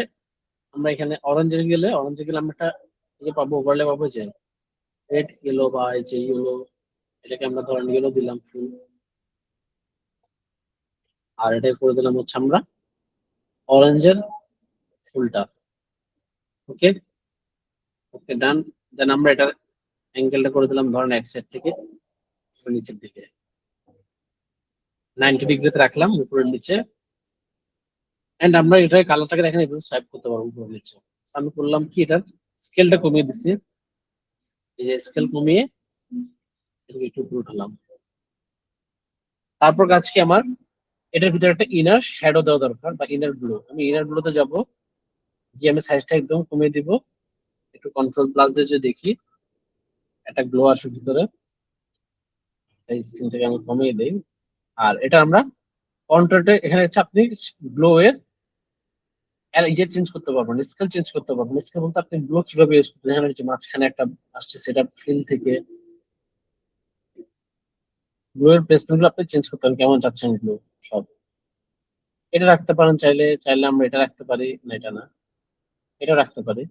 আমরা এখানে অরেঞ্জে গেলে আমরা একটা ইয়ে পাবো, ওভারলে পাবো যে রেড ইয়েলো বা এই যে ইয়েলো, এটাকে আমরা ধরেন ইয়েলো দিলাম ফুল, আর এটা করে দিলাম হচ্ছে আমরা অরেঞ্জের ফুলটা। ওকে, ওকে ডান। দেন আমরা এটার অ্যাঙ্গেলটা করে দিলাম ধরেন এক সাইড থেকে নিচের দিকে 90 ডিগ্রিতে রাখলাম উপরের নিচে। এন্ড আমরা এটার কালারটাকে দেখেন এভাবে সোয়াইপ করতে পারবো উপরের নিচে। So আমি করলাম কি, এটার স্কেলটা কমিয়ে দিচ্ছি, এই যে স্কেল কমিয়ে এটাকে একটু উপরে উঠালাম। তারপর কাজ কি, আমার এটার ভিতরে একটা ইনার শ্যাডো দেওয়া দরকার বা ইনার ব্লু। আমি ইনার ব্লুতে যাব, গিয়ে আমি সাইজটা একদম কমিয়ে দিব, একটু কন্ট্রোল প্লাস দিয়ে যদি দেখি একটা গ্লো আসে ভিতরে, এই স্ক্রিন থেকে আমি কমিয়ে দিই। আর এটা আমরা কন্ট্রোলটা এখানে হচ্ছে আপনি গ্লো এর ইয়ে চেঞ্জ করতে পারবেন, স্কেল চেঞ্জ করতে পারবেন। স্কেল বলতে আপনি গ্লো কিভাবে ইউজ করতে, এখানে হচ্ছে মাঝখানে একটা আসছে সেটা ফিল থেকে গ্লো এর প্লেসমেন্ট গুলো আপনি চেঞ্জ করতে পারেন, কেমন চাচ্ছেন গ্লো সব। এটা রাখতে পারেন চাইলে, চাইলে আমরা এটা রাখতে পারি না, এটা না, এটা রাখতে পারি।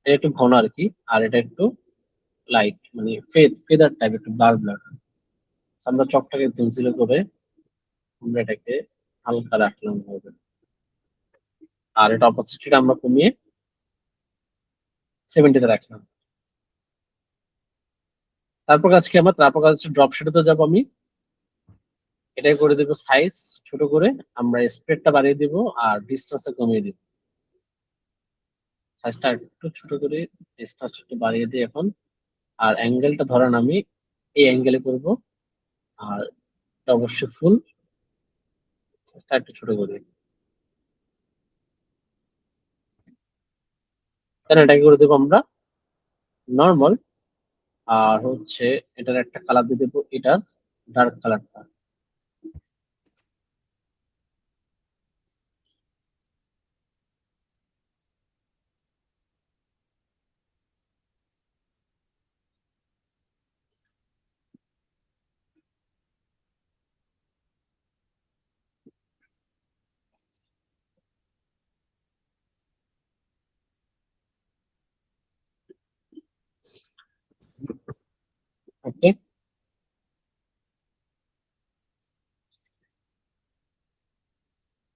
এটা একটু ঘন আর কি, আর এটা একটু লাইট মানে ফেদার টাইপ, একটু ব্লার ব্লার। আমরা চকটাকে পেন্সিল করে আমরা এটাকে হালকা রাখলাম হবে। আর এটা অপোসিটিটা আমরা কমিয়ে 70-তে রাখলাম। তারপর কাজ হচ্ছে ড্রপ শেডে যাবো আমি, এটাই করে দেবো সাইজ ছোট করে, আমরা স্প্রেডটা বাড়িয়ে দিব আর ডিস্টেন্সটা কমিয়ে দিব। সাইজটা একটু ছোট করে ডিস্টেন্স একটু বাড়িয়ে দিই এখন। আর অ্যাঙ্গেলটা ধরেন আমি এই অ্যাঙ্গেলে করব, আর এটা অবশ্যই ফুল, সাইজটা একটু ছোট করে। তাহলে এটাকে করে দেবো আমরা নর্মাল। আর হচ্ছে এটার একটা কালার দিয়ে দেবো, এটার ডার্ক কালারটা। ওকে,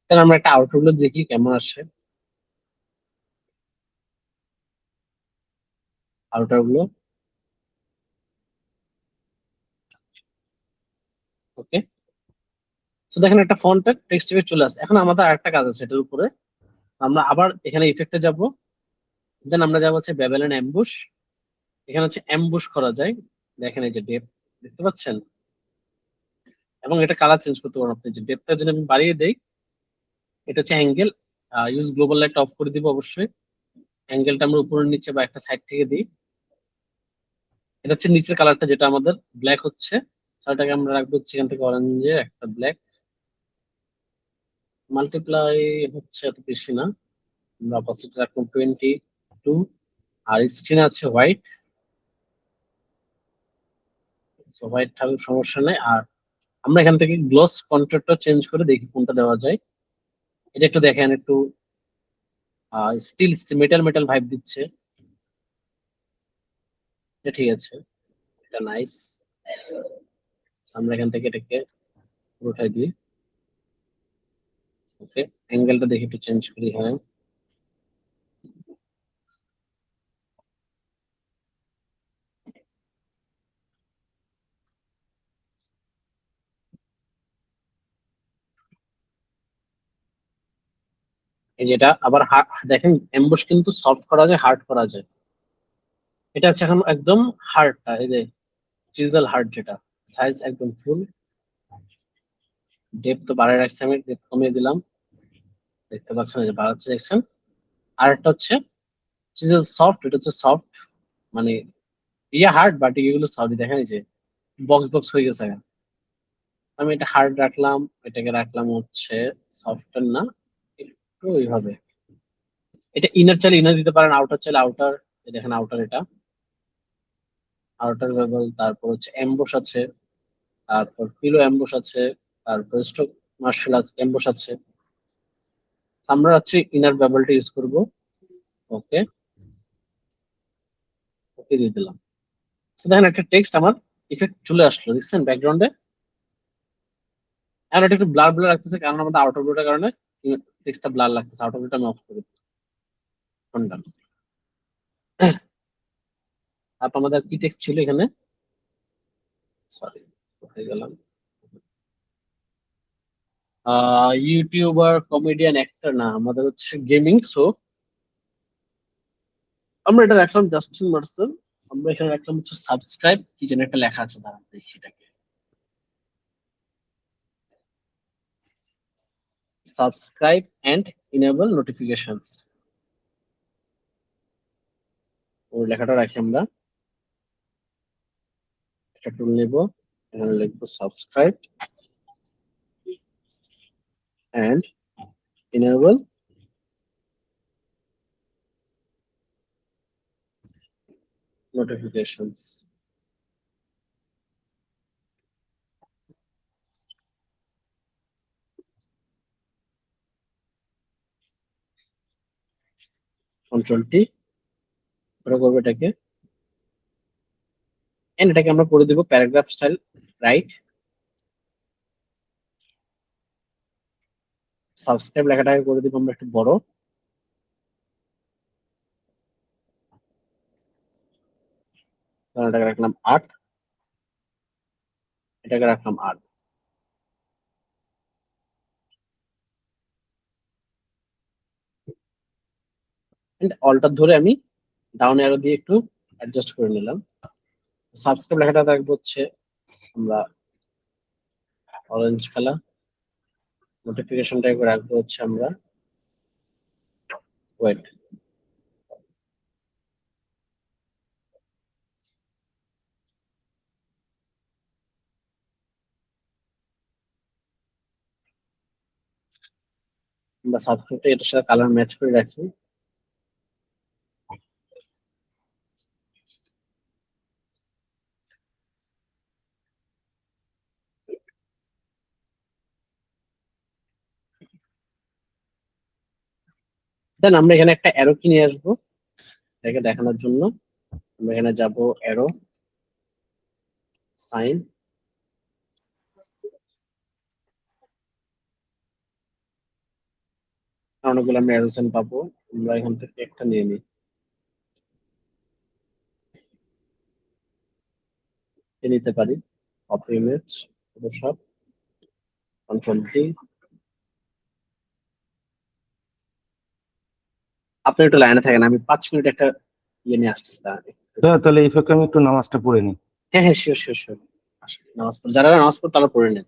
তাহলে আমরা একটা আউটলুক দেখি কেমন আসে আউটার গুলো। ওকে, তো দেখেন একটা ফন্টের টেক্সট চলে আসে। এখন আমাদের আরেকটা কাজ আছে এটার উপরে, আমরা আবার এখানে ইফেক্টে যাব, দেন আমরা যাবো হচ্ছে ব্যাবেলন অ্যাম্বুশ। এখানে হচ্ছে অ্যাম্বুশ করা যায়, দেখেন এই যে ডেপ দেখতে পাচ্ছেন, এবং এটা কালার চেঞ্জ করতে পারেন আপনি। যে ডেপটা যদি আমি বাড়িয়ে দেই, এটা হচ্ছে angle, use global light off করে দিব অবশ্যই। অ্যাঙ্গেলটা আমরা উপরের নিচে বা একটা সাইড থেকে দিই। এটা হচ্ছে নিচের কালারটা যেটা আমাদের ব্ল্যাক হচ্ছে, সেটাকে আমরা রাখবো হচ্ছে এখান থেকে অরেঞ্জে একটা ব্ল্যাক, মাল্টিপ্লাই হচ্ছে এত বেশি না, আমরা অপোজিট রাখলাম 22। আর স্ক্রিন আছে হোয়াইট, হোয়াইট থাকুক সমস্যা নেই। আর আমরা এখান থেকে গ্লস কন্ট্রাস্টটা চেঞ্জ করে দেখি কোনটা দেওয়া যায়। এটা একটু দেখেন, একটু স্টিল মেটাল মেটাল ভাইব দিচ্ছে, এটা ঠিক আছে, এটা নাইস। আমরা এখান থেকে এটাকে উঠাই দিই। ওকে, অ্যাঙ্গেলটা দেখে একটু চেঞ্জ করি। হ্যাঁ, এই যেটা আবার দেখেন এমবস কিন্তু সফট করা যায়, হার্ড করা যায়। এটা হচ্ছে এখন একদম হার্ডটা, এই যে চিজেল হার্ড যেটা, সাইজ একদম ফুল। ডেপ তো বাড়ায় রাখছি, আমি ডেপ কমিয়ে দিলাম, দেখতে পাচ্ছেন এই যে বাড়াচ্ছে দেখছেন। আর একটা হচ্ছে চিজেল সফট, এটা হচ্ছে সফট মানে ইয়ে হার্ড, বাট এগুলো সফট। দেখেন এই যে বক্স বক্স হয়ে গেছে এখন। আমি এটা হার্ড রাখলাম, এটাকে রাখলাম হচ্ছে সফট না, একটু ওইভাবে এটা ইনার চাইলে ইনার দিতে পারেন, আউটার চাইলে আউটার। দেখেন আউটার, এটা আউটার লেভেল। তারপর হচ্ছে এমবস আছে, তারপর ফিলো এমবস আছে, তারপর স্ট্রোক মার্শাল এমবস আছে। আমরা হচ্ছে ইনার বেবলটা ইউজ করব। ওকে, ওকে দিয়ে দিলাম। So দেখেন একটা টেক্সট আমার ইফেক্ট চলে আসলো, দেখছেন ব্যাকগ্রাউন্ডে। আর এটা একটু ব্লার ব্লার লাগতেছে, কারণ আমাদের আউটার ব্লুটার কারণে টেক্সটটা ব্লার লাগতেছে। আউটার ব্লুটা আমি অফ করে দিই। Done. তারপর আমাদের কি টেক্সট ছিল এখানে, সরি কোথায় গেলাম, ইউটিউবার, কমেডিয়ান, অ্যাক্টর না, আমাদের হচ্ছে গেমিং। সো আমরা এটা রাখলাম জাস্টিন মার্সেল। আমরা এখানে রাখলাম হচ্ছে সাবস্ক্রাইব, কি যেন একটা লেখা আছে, দাঁড়ান দেখি এটাকে। সাবস্ক্রাইব এন্ড ইনেবল নোটিফিকেশনস, ওই লেখাটা রাখি আমরা। একটা টুল নেব, এখানে লিখবো subscribe and enable notifications. Control T করে করবো এটাকে, এন্ড এটাকে আমরা করে দিব প্যারাগ্রাফ স্টাইল রাইট। সাবস্ক্রাইব লেখাটাকে করে দিব আমরা একটু বড়, এটাকে রাখলাম 8, এটাকে রাখলাম 8। অল্টার ধরে আমি ডাউন অ্যারো দিয়ে একটু অ্যাডজাস্ট করে নিলাম। সাবস্ক্রাইব লেখাটা রাখবো হচ্ছে আমরা অরেঞ্জ কালার, নোটিফিকেশনটাকে রাখবো হচ্ছে আমরা ওয়েট। আমরা সাবস্ক্রাইবটা এটার সাথে কালার ম্যাচ করে রাখি। দেন আমরা এখানে একটা অ্যারো কি নিয়ে আসবো এটাকে দেখানোর জন্য। আমরা এখানে যাব অ্যারো, সাইন, অনেকগুলো আমরা অ্যারো সাইন পাবো। আমরা এখান থেকে একটা নিয়ে নিই, নিতে পারি। Copy image, Photoshop, control T. আপনি একটু লাইনে থাকেন, আমি 5 মিনিট একটা ইয়ে নিয়ে আসতেছি, দাঁড়ান। হ্যাঁ, তাহলে এই ফাঁকে আমি একটু নামাজটা পড়ে নিই। হ্যাঁ হ্যাঁ, শিওর শিওর শিওর। আসলে নামাজ পড়ে, যারা নামাজ পড়ে তারা পড়ে নেন।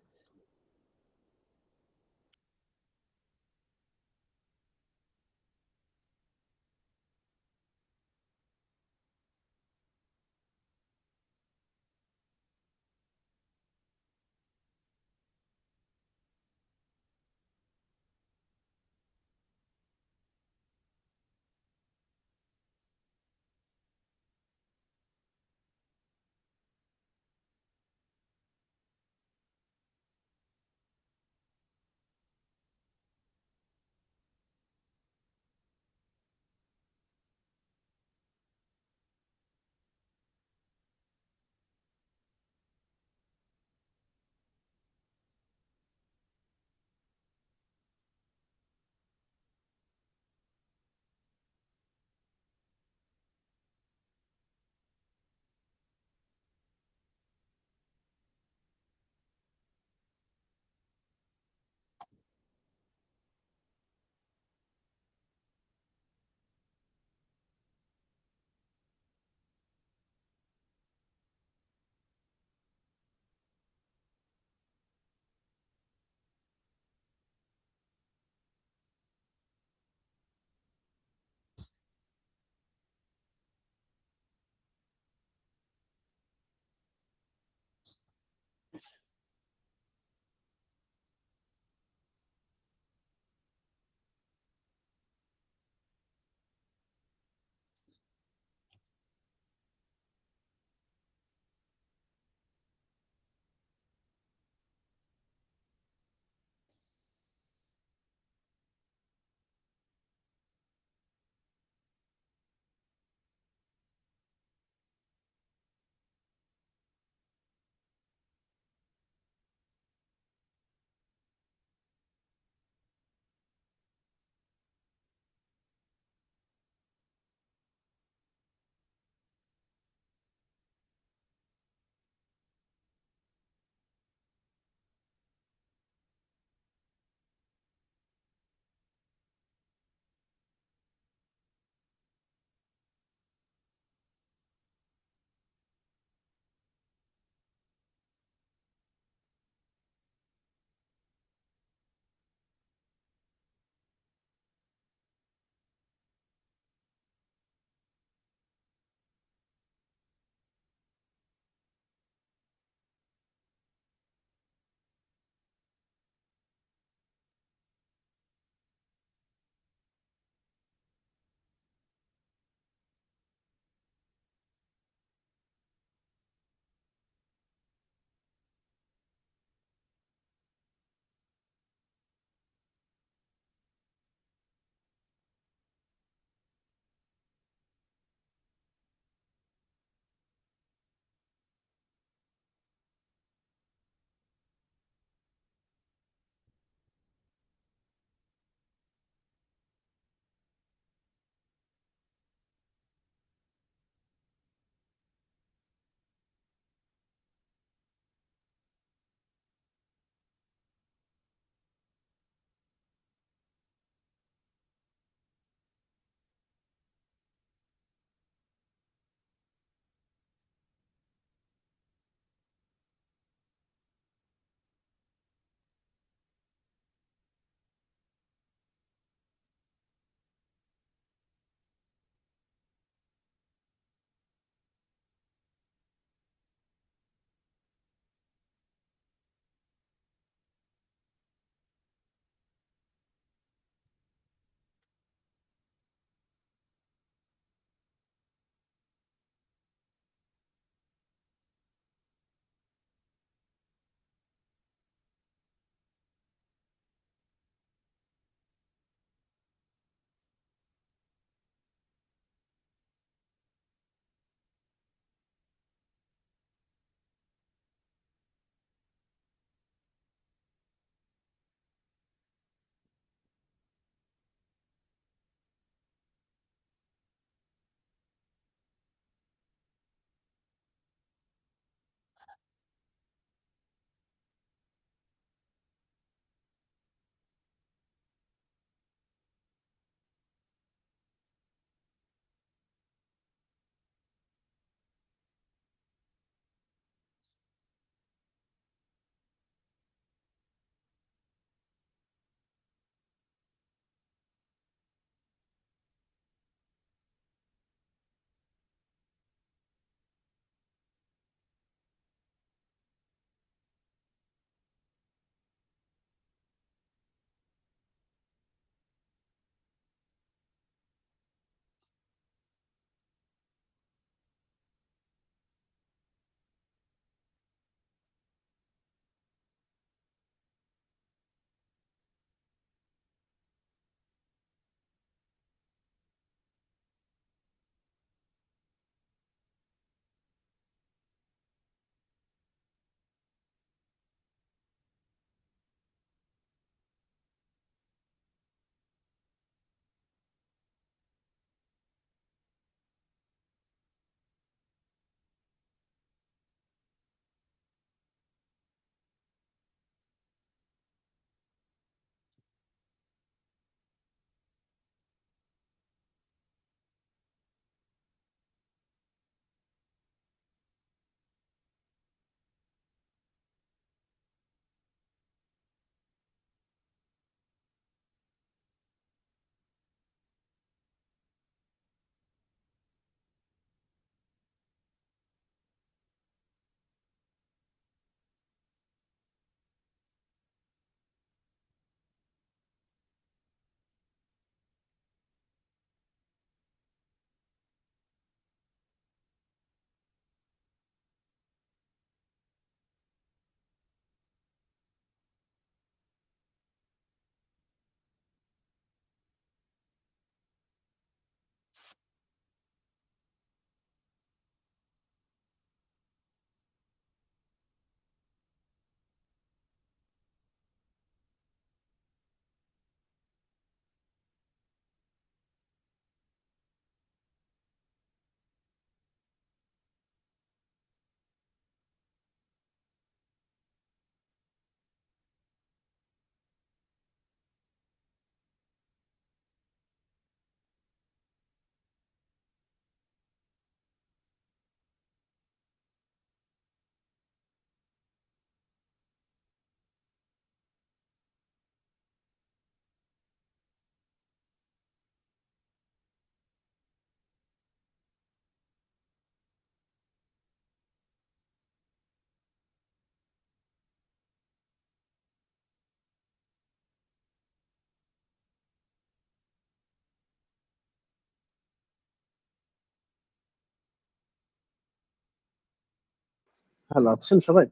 ভালো আছেন সবাই?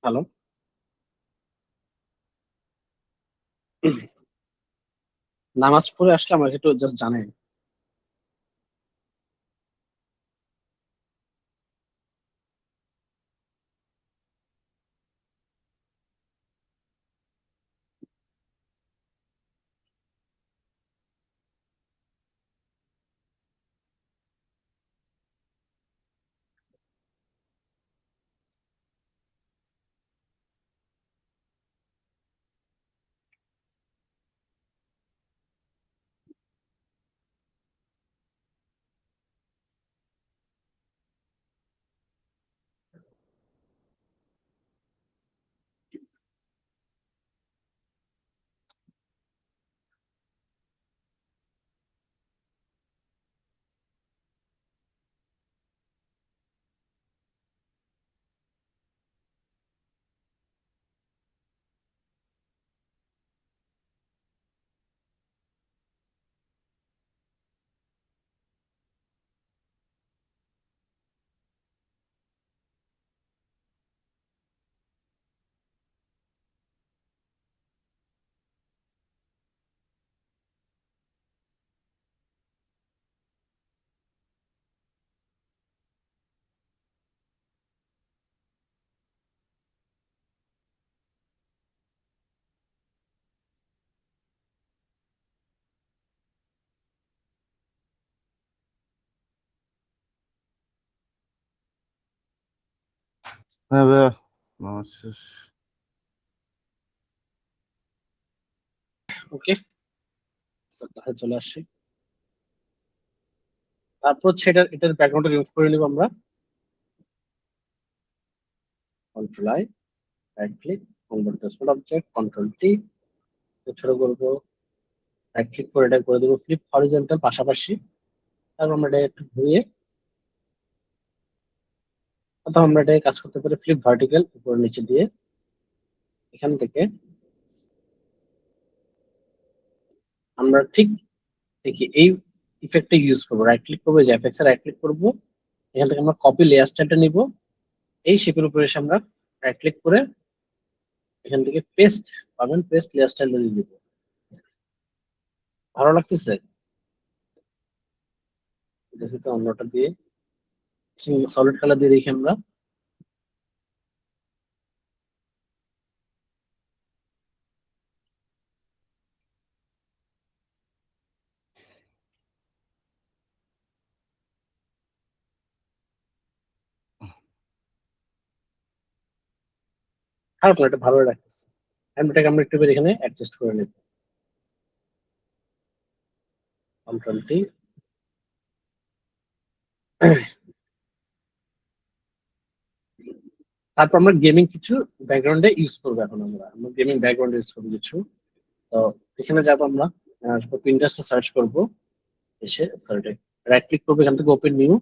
হ্যালো। নামাজ পড়ে আসলে আমাকে একটু জাস্ট জানেন। হ্যাঁ ভাইয়া, নামাজ শেষ। ওকে, তাহলে চলে আসছি। তারপর এটার ব্যাকগ্রাউন্ডটা রিমুভ করে নিব আমরা। Control I, right click, convert to small object, control T, ছোট করবো, রাইট ক্লিক করে এটা করে দেবো ফ্লিপ হরিজন্টাল পাশাপাশি। তারপর আমরা এটা একটু ঘুরিয়ে, অথবা আমরা এটা কাজ করতে পারি ফ্লিপ ভার্টিক্যাল উপর নিচে দিয়ে। এখান থেকে আমরা ঠিক দেখি এই ইফেক্টটা ইউজ করবো, রাইট ক্লিক করবো, যে এফএক্স রাইট ক্লিক করবো, এখান থেকে আমরা কপি লেয়ার স্টাইলটা নিব। এই শেপের উপরে এসে আমরা রাইট ক্লিক করে এখান থেকে পেস্ট পাবেন, পেস্ট লেয়ার স্টাইল দিয়ে দিব। ভালো লাগতেছে? দেখি তো অন্যটা দিয়ে, সলিড কালার দিয়ে দেখি আমরা। খারাপ না, এটা ভালো লাগতেছে। এটাকে আমরা একটু এখানে অ্যাডজাস্ট করে নেব। Control T. তারপর আমরা গেমিং কিছু ব্যাকগ্রাউন্ডে ইউজ করবো। এখন আমরা গেমিং ব্যাকগ্রাউন্ড ইউজ করবো কিছু। তো এখানে যাবো আমরা, পিন্টারেস্টে সার্চ করবো, এসে সরি রাইট ক্লিক করবো, এখান থেকে ওপেন নিউ,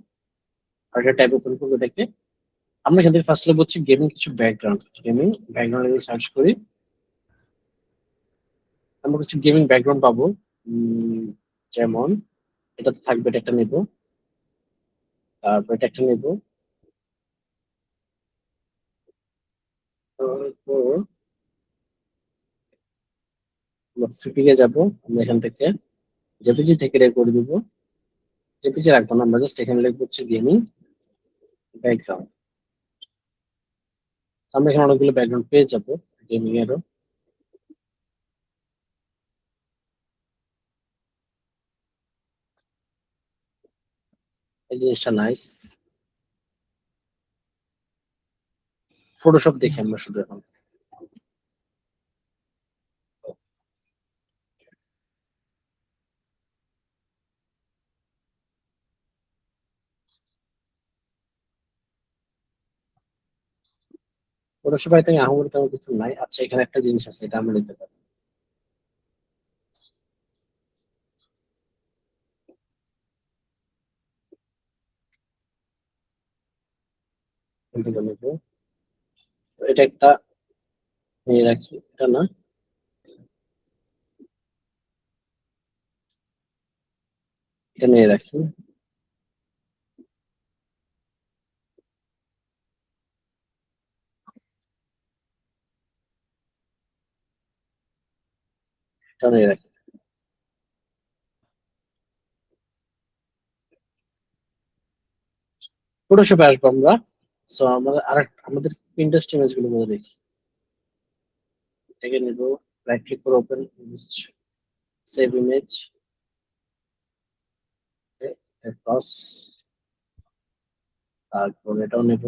আর একটা ট্যাব ওপেন করবো এটাকে। আমরা এখান থেকে ফার্স্ট বলছি গেমিং কিছু ব্যাকগ্রাউন্ড, গেমিং ব্যাকগ্রাউন্ড সার্চ করি, আমরা কিছু গেমিং ব্যাকগ্রাউন্ড পাবো। যেমন এটাতে থাকবে, এটা একটা নেবো, তারপর এটা একটা নেবো, তারপর আমরা ফ্লিপিংয়ে যাবো। আমরা এখান থেকে জেপিজি থেকে রেড করে দিব, জেপিজি রাখবো না, আমরা জাস্ট এখানে লিখবো হচ্ছে গেমিং ব্যাকগ্রাউন্ড। আমরা এখানে অনেকগুলো ব্যাকগ্রাউন্ড পেয়ে যাবো গেমিং এরও। এই জিনিসটা নাইস। ফটোশপ দেখি আমরা শুধু এখন। ফটোশপ আই থিঙ্ক আহামরি তেমন কিছু নাই। আচ্ছা, এখানে একটা জিনিস আছে, এটা আমরা নিতে পারি। এখান থেকে নেবো। তো এটা একটা নিয়ে রাখি, এটা না, এটা নিয়ে রাখি। নিয়ে রাখি। ফটোশপে আসবো আমরা। সো আমাদের পিন্টারেস্ট ইমেজ গুলো মধ্যে দেখি, এটাকে নিব, রাইট ক্লিক করে ওপেন সেভ ইমেজ, ক্রস, তারপর এটাও নেব,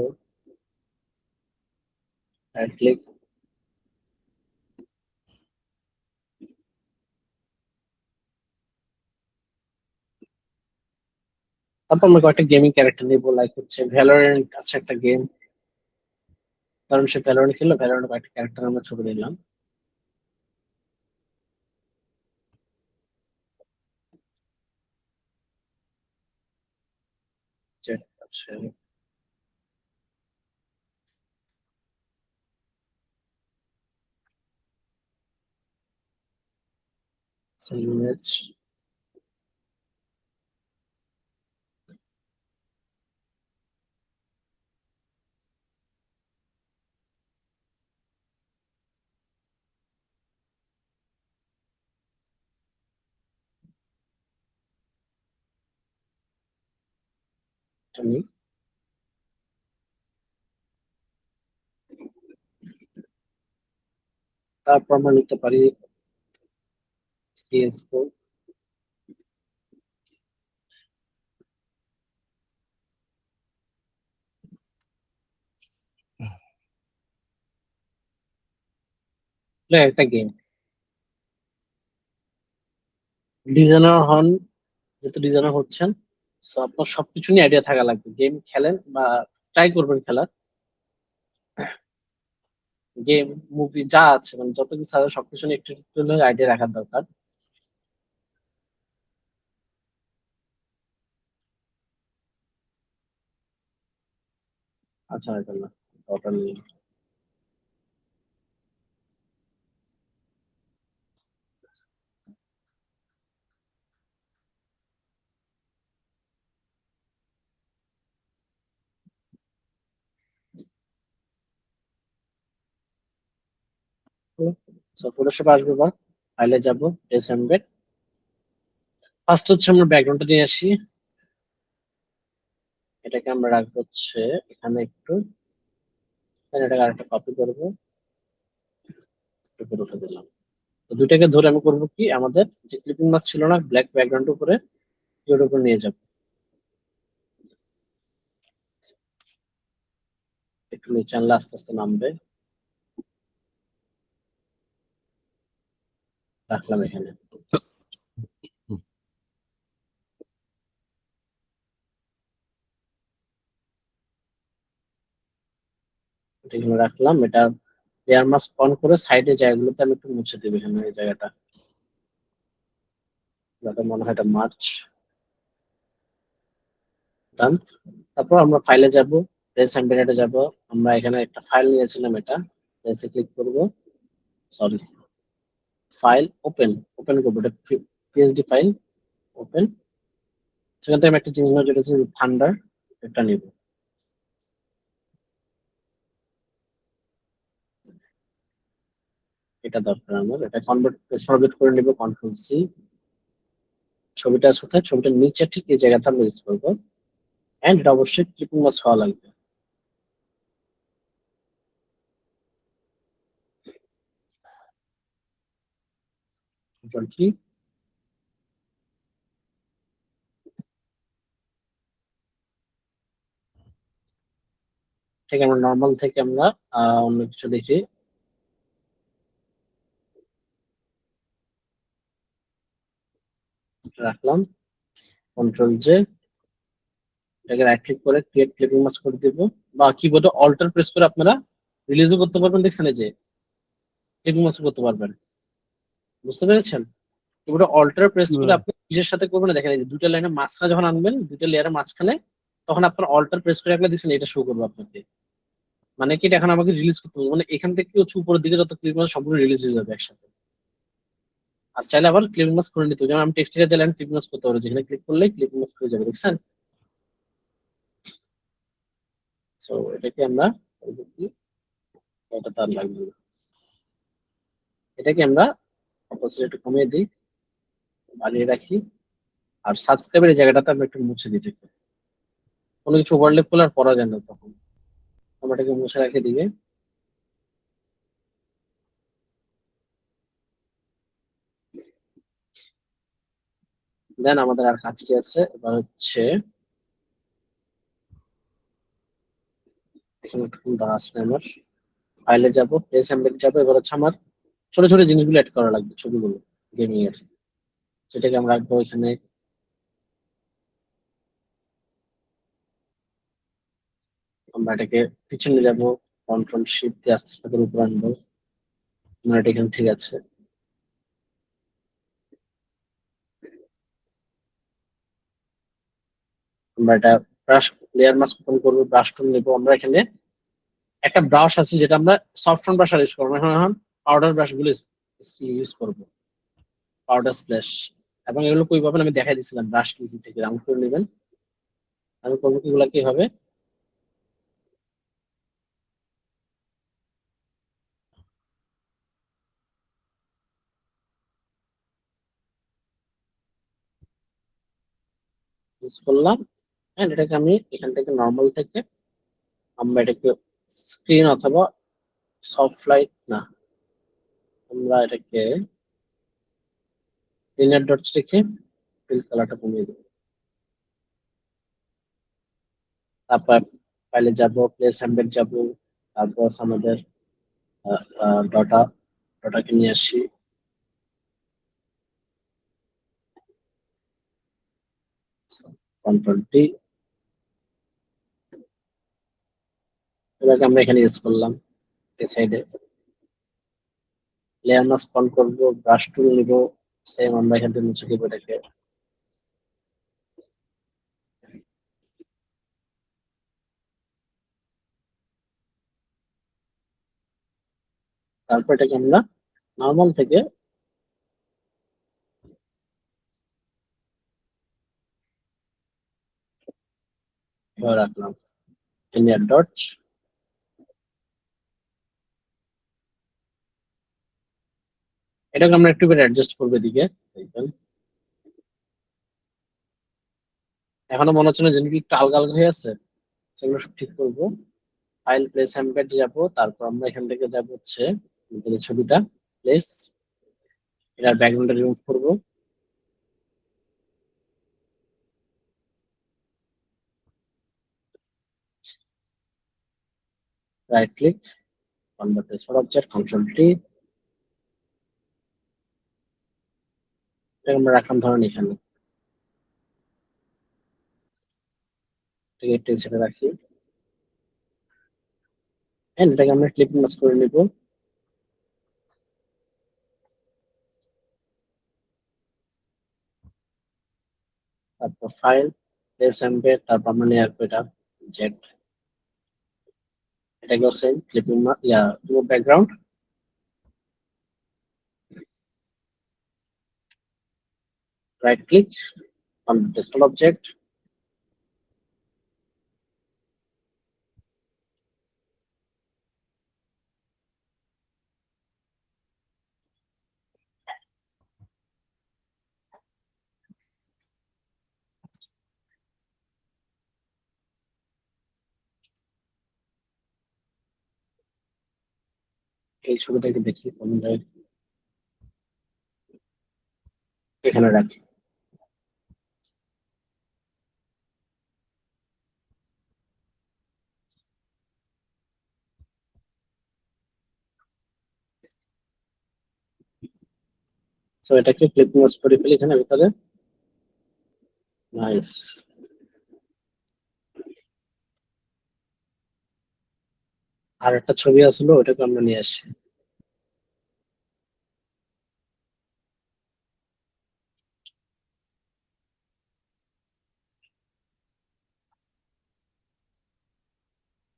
রাইট ক্লিক, তারপর আমরা কয়েকটা গেমিং ক্যারেক্টার নিবো, লাইক হচ্ছে ভ্যালোরেন্ট আছে একটা গেম, কারণ সে ভ্যালোরেন্ট খেললো, ভ্যালোরেন্ট কয়েকটা ক্যারেক্টার আমরা ছবি নিলাম। Jet আছে, ইমেজ, আমি তারপর আমরা নিতে পারি CS:GO, একটা গেম ডিজাইনার হন, যেহেতু ডিজাইনার হচ্ছেন, সো আপনার সবকিছু নিয়ে আইডিয়া থাকা লাগবে। গেম খেলেন বা ট্রাই করবেন খেলার, গেম মুভি যা আছে মানে যত কিছু আছে সবকিছু নিয়ে একটু একটু আইডিয়া রাখার দরকার। আচ্ছা, এটা না, ওটা নিয়ে ফটোশপ আসবে বা ফাইলে যাব, এসএমবেড। ফার্স্ট হচ্ছে আমরা ব্যাকগ্রাউন্ডটা নিয়ে আসি, এটাকে আমরা রাখবো হচ্ছে এখানে একটু, এটাকে আরেকটা কপি করবো, উপরে উঠে দিলাম। তো দুইটাকে ধরে আমি করবো কি, আমাদের যে ক্লিপিং মাস্ক ছিল না ব্ল্যাক ব্যাকগ্রাউন্ড উপরে, ওর উপর নিয়ে যাবো, একটু নিচে আনলে আস্তে আস্তে নামবে, রাখলাম এখানে। এটা এখানে রাখলাম, এটা লেয়ার মাস্ক অন করে সাইডে জায়গাগুলোতে আমি একটু মুছে দেবো, এখানে এই জায়গাটা যাতে মনে হয় এটা মার্চ ডান। তারপর আমরা ফাইলে যাব, রেস এমবেডেডে যাব, আমরা এখানে একটা ফাইল নিয়েছিলাম, এটা রেসে ক্লিক করব, সরি, ফাইল ওপেন, ওপেন করবো, এটা পিএসডি ফাইল ওপেন। সেখান থেকে আমি একটা জিনিস নেবো, যেটা হচ্ছে থান্ডার, একটা নিব, এটা দরকার আমার, এটা ফরমেট করে নিব, কন্ট্রোল-C। ছবিটা আছে কোথায়, ছবিটার নিচে ঠিক এই জায়গাটা আমরা ইউজ করবো, এন্ড এটা অবশ্যই ক্লিপিং মাস্ক হওয়া লাগবে, কন্ট্রোল-T। ঠিক আমরা নর্মাল থেকে আমরা অন্য কিছু দেখি, রাখলাম, কন্ট্রোল-J, এটাকে রাইট ক্লিক করে ক্রিয়েট ক্লিপিং মাস্ক করে দিব, বা কিবোর্ডে অল্টার প্রেস করে আপনারা রিলিজও করতে পারবেন, দেখছেন এই যে ক্লিপিং মাস্ক করতে পারবেন, বুঝতে পেরেছেন? কিবোর্ডে অল্টার প্রেস করে আপনি কিসের সাথে করবেন, দেখেন এই যে দুটো লাইনের মাঝখানে যখন আনবেন, দুটো লেয়ারের মাঝখানে, তখন আপনার অল্টার প্রেস করে আপনি দেখছেন এটা শো করবে আপনাকে, মানে কি এটা এখন আমাকে রিলিজ করতে হবে, মানে এখান থেকে হচ্ছে উপরের দিকে যত ক্লিপিং মাস্ক সম্পূর্ণ রিলিজ হয়ে যাবে একসাথে। আর চাইলে আবার ক্লিপিং মাস্ক করে নিতে হবে, যেমন আমি টেক্সচারে চাইলে আমি ক্লিপিং মাস্ক করতে পারি, যেখানে ক্লিক করলেই ক্লিপিং মাস্ক হয়ে যাবে, দেখছেন? সো এটাকে আমরা করবো কি, এটা তার লাগবে না। এটাকে আমরা অপাসিটি একটু কমিয়ে দিই, বাড়িয়ে রাখি। আর সাবস্ক্রাইবের এই জায়গাটাতে আমরা একটু মুছে দিই, ঠিক আছে? কোনো কিছু ওভারলেপ করলে আর পড়া যায় না তখন, আমরা এটাকে মুছে রাখে দিকে। দেন আমাদের আর কাজ কি আছে, এবার হচ্ছে এখানে একটু দাঁড়া আসলে আমার ফাইলে যাবো, প্লেস এমবেড যাবো। এবার হচ্ছে আমার ছোট ছোট জিনিসগুলো অ্যাড করা লাগবে, ছবিগুলো গেমিং এর, সেটাকে আমরা রাখবো এখানে। আমরা এটাকে পিছনে যাব, কন্ট্রোল শিফট দিয়ে আস্তে আস্তে করে উপরে আনবো। আমরা এটা এখানে ঠিক আছে। আমরা এটা ব্রাশ, লেয়ার মাস্ক ওপেন করবো, ব্রাশ টুল নেবো। আমরা এখানে একটা ব্রাশ আছে যেটা আমরা সফট ব্রাশ আর ইউজ করবো না, এখন এখন পাউডার ব্রাশ গুলো ইউজ করবো, পাউডার স্প্ল্যাশ। এবং এগুলো কই পাবেন আমি দেখাই দিচ্ছিলাম, ব্রাশ ইজি থেকে রাউন্ড করে নেবেন। আমি করবো কি, এগুলা কি হবে, ইউজ করলাম। হ্যাঁ, এটাকে আমি এখান থেকে নর্মাল থেকে আমরা এটাকে স্ক্রিন অথবা সফট লাইট না, আমরা এটাকে ইনার ডটস রেখে ফিল কালারটা কমিয়ে দেবো। তারপর ফাইলে যাব, প্লেস এমবেড যাব, তারপর আমাদের ডটা, ডটাকে নিয়ে আসি, কন্ট্রোল টি, এটাকে আমরা এখানে ইউজ করলাম এই সাইডে। লেয়ার মাস্ক অন করবো, ব্রাশ টুল নিব, সেম আমরা এখান থেকে মুছে দিব এটাকে। তারপর এটাকে আমরা নর্মাল থেকে এভাবে রাখলাম, লিনিয়ার ডট। এটাকে আমরা একটু অ্যাডজাস্ট করবো এদিকে, দেখবেন এখনো মনে হচ্ছে না জিনিসগুলো একটু আলগা আলগা হয়ে আছে, সেগুলো সব ঠিক করবো। ফাইল, প্লেস এমবেড যাবো, তারপর আমরা এখান থেকে যাবো হচ্ছে আমাদের এই ছবিটা, প্লেস, এটার ব্যাকগ্রাউন্ডটা রিমুভ করবো। Right click, convert for object, control T, এটা আমরা রাখলাম ধরেন এখানে, এটাকে টেক্সটে রাখি। হ্যাঁ, এটাকে আমরা ক্লিপ মাস করে নিব। তারপর ফাইল, প্লেস এমবেড, তারপর আমরা নিয়ে আসবো এটা জেড, এটাকেও same clipping yeah remove background, right click, convert for object, এই ছবিটাকে দেখি কোন জায়গায়, এখানে রাখি। তো এটাকে ক্লিপ মাস করে ফেলি এখানে ভিতরে, নাইস। আর একটা ছবি আসলো, ওটাকে আমরা নিয়ে আসি।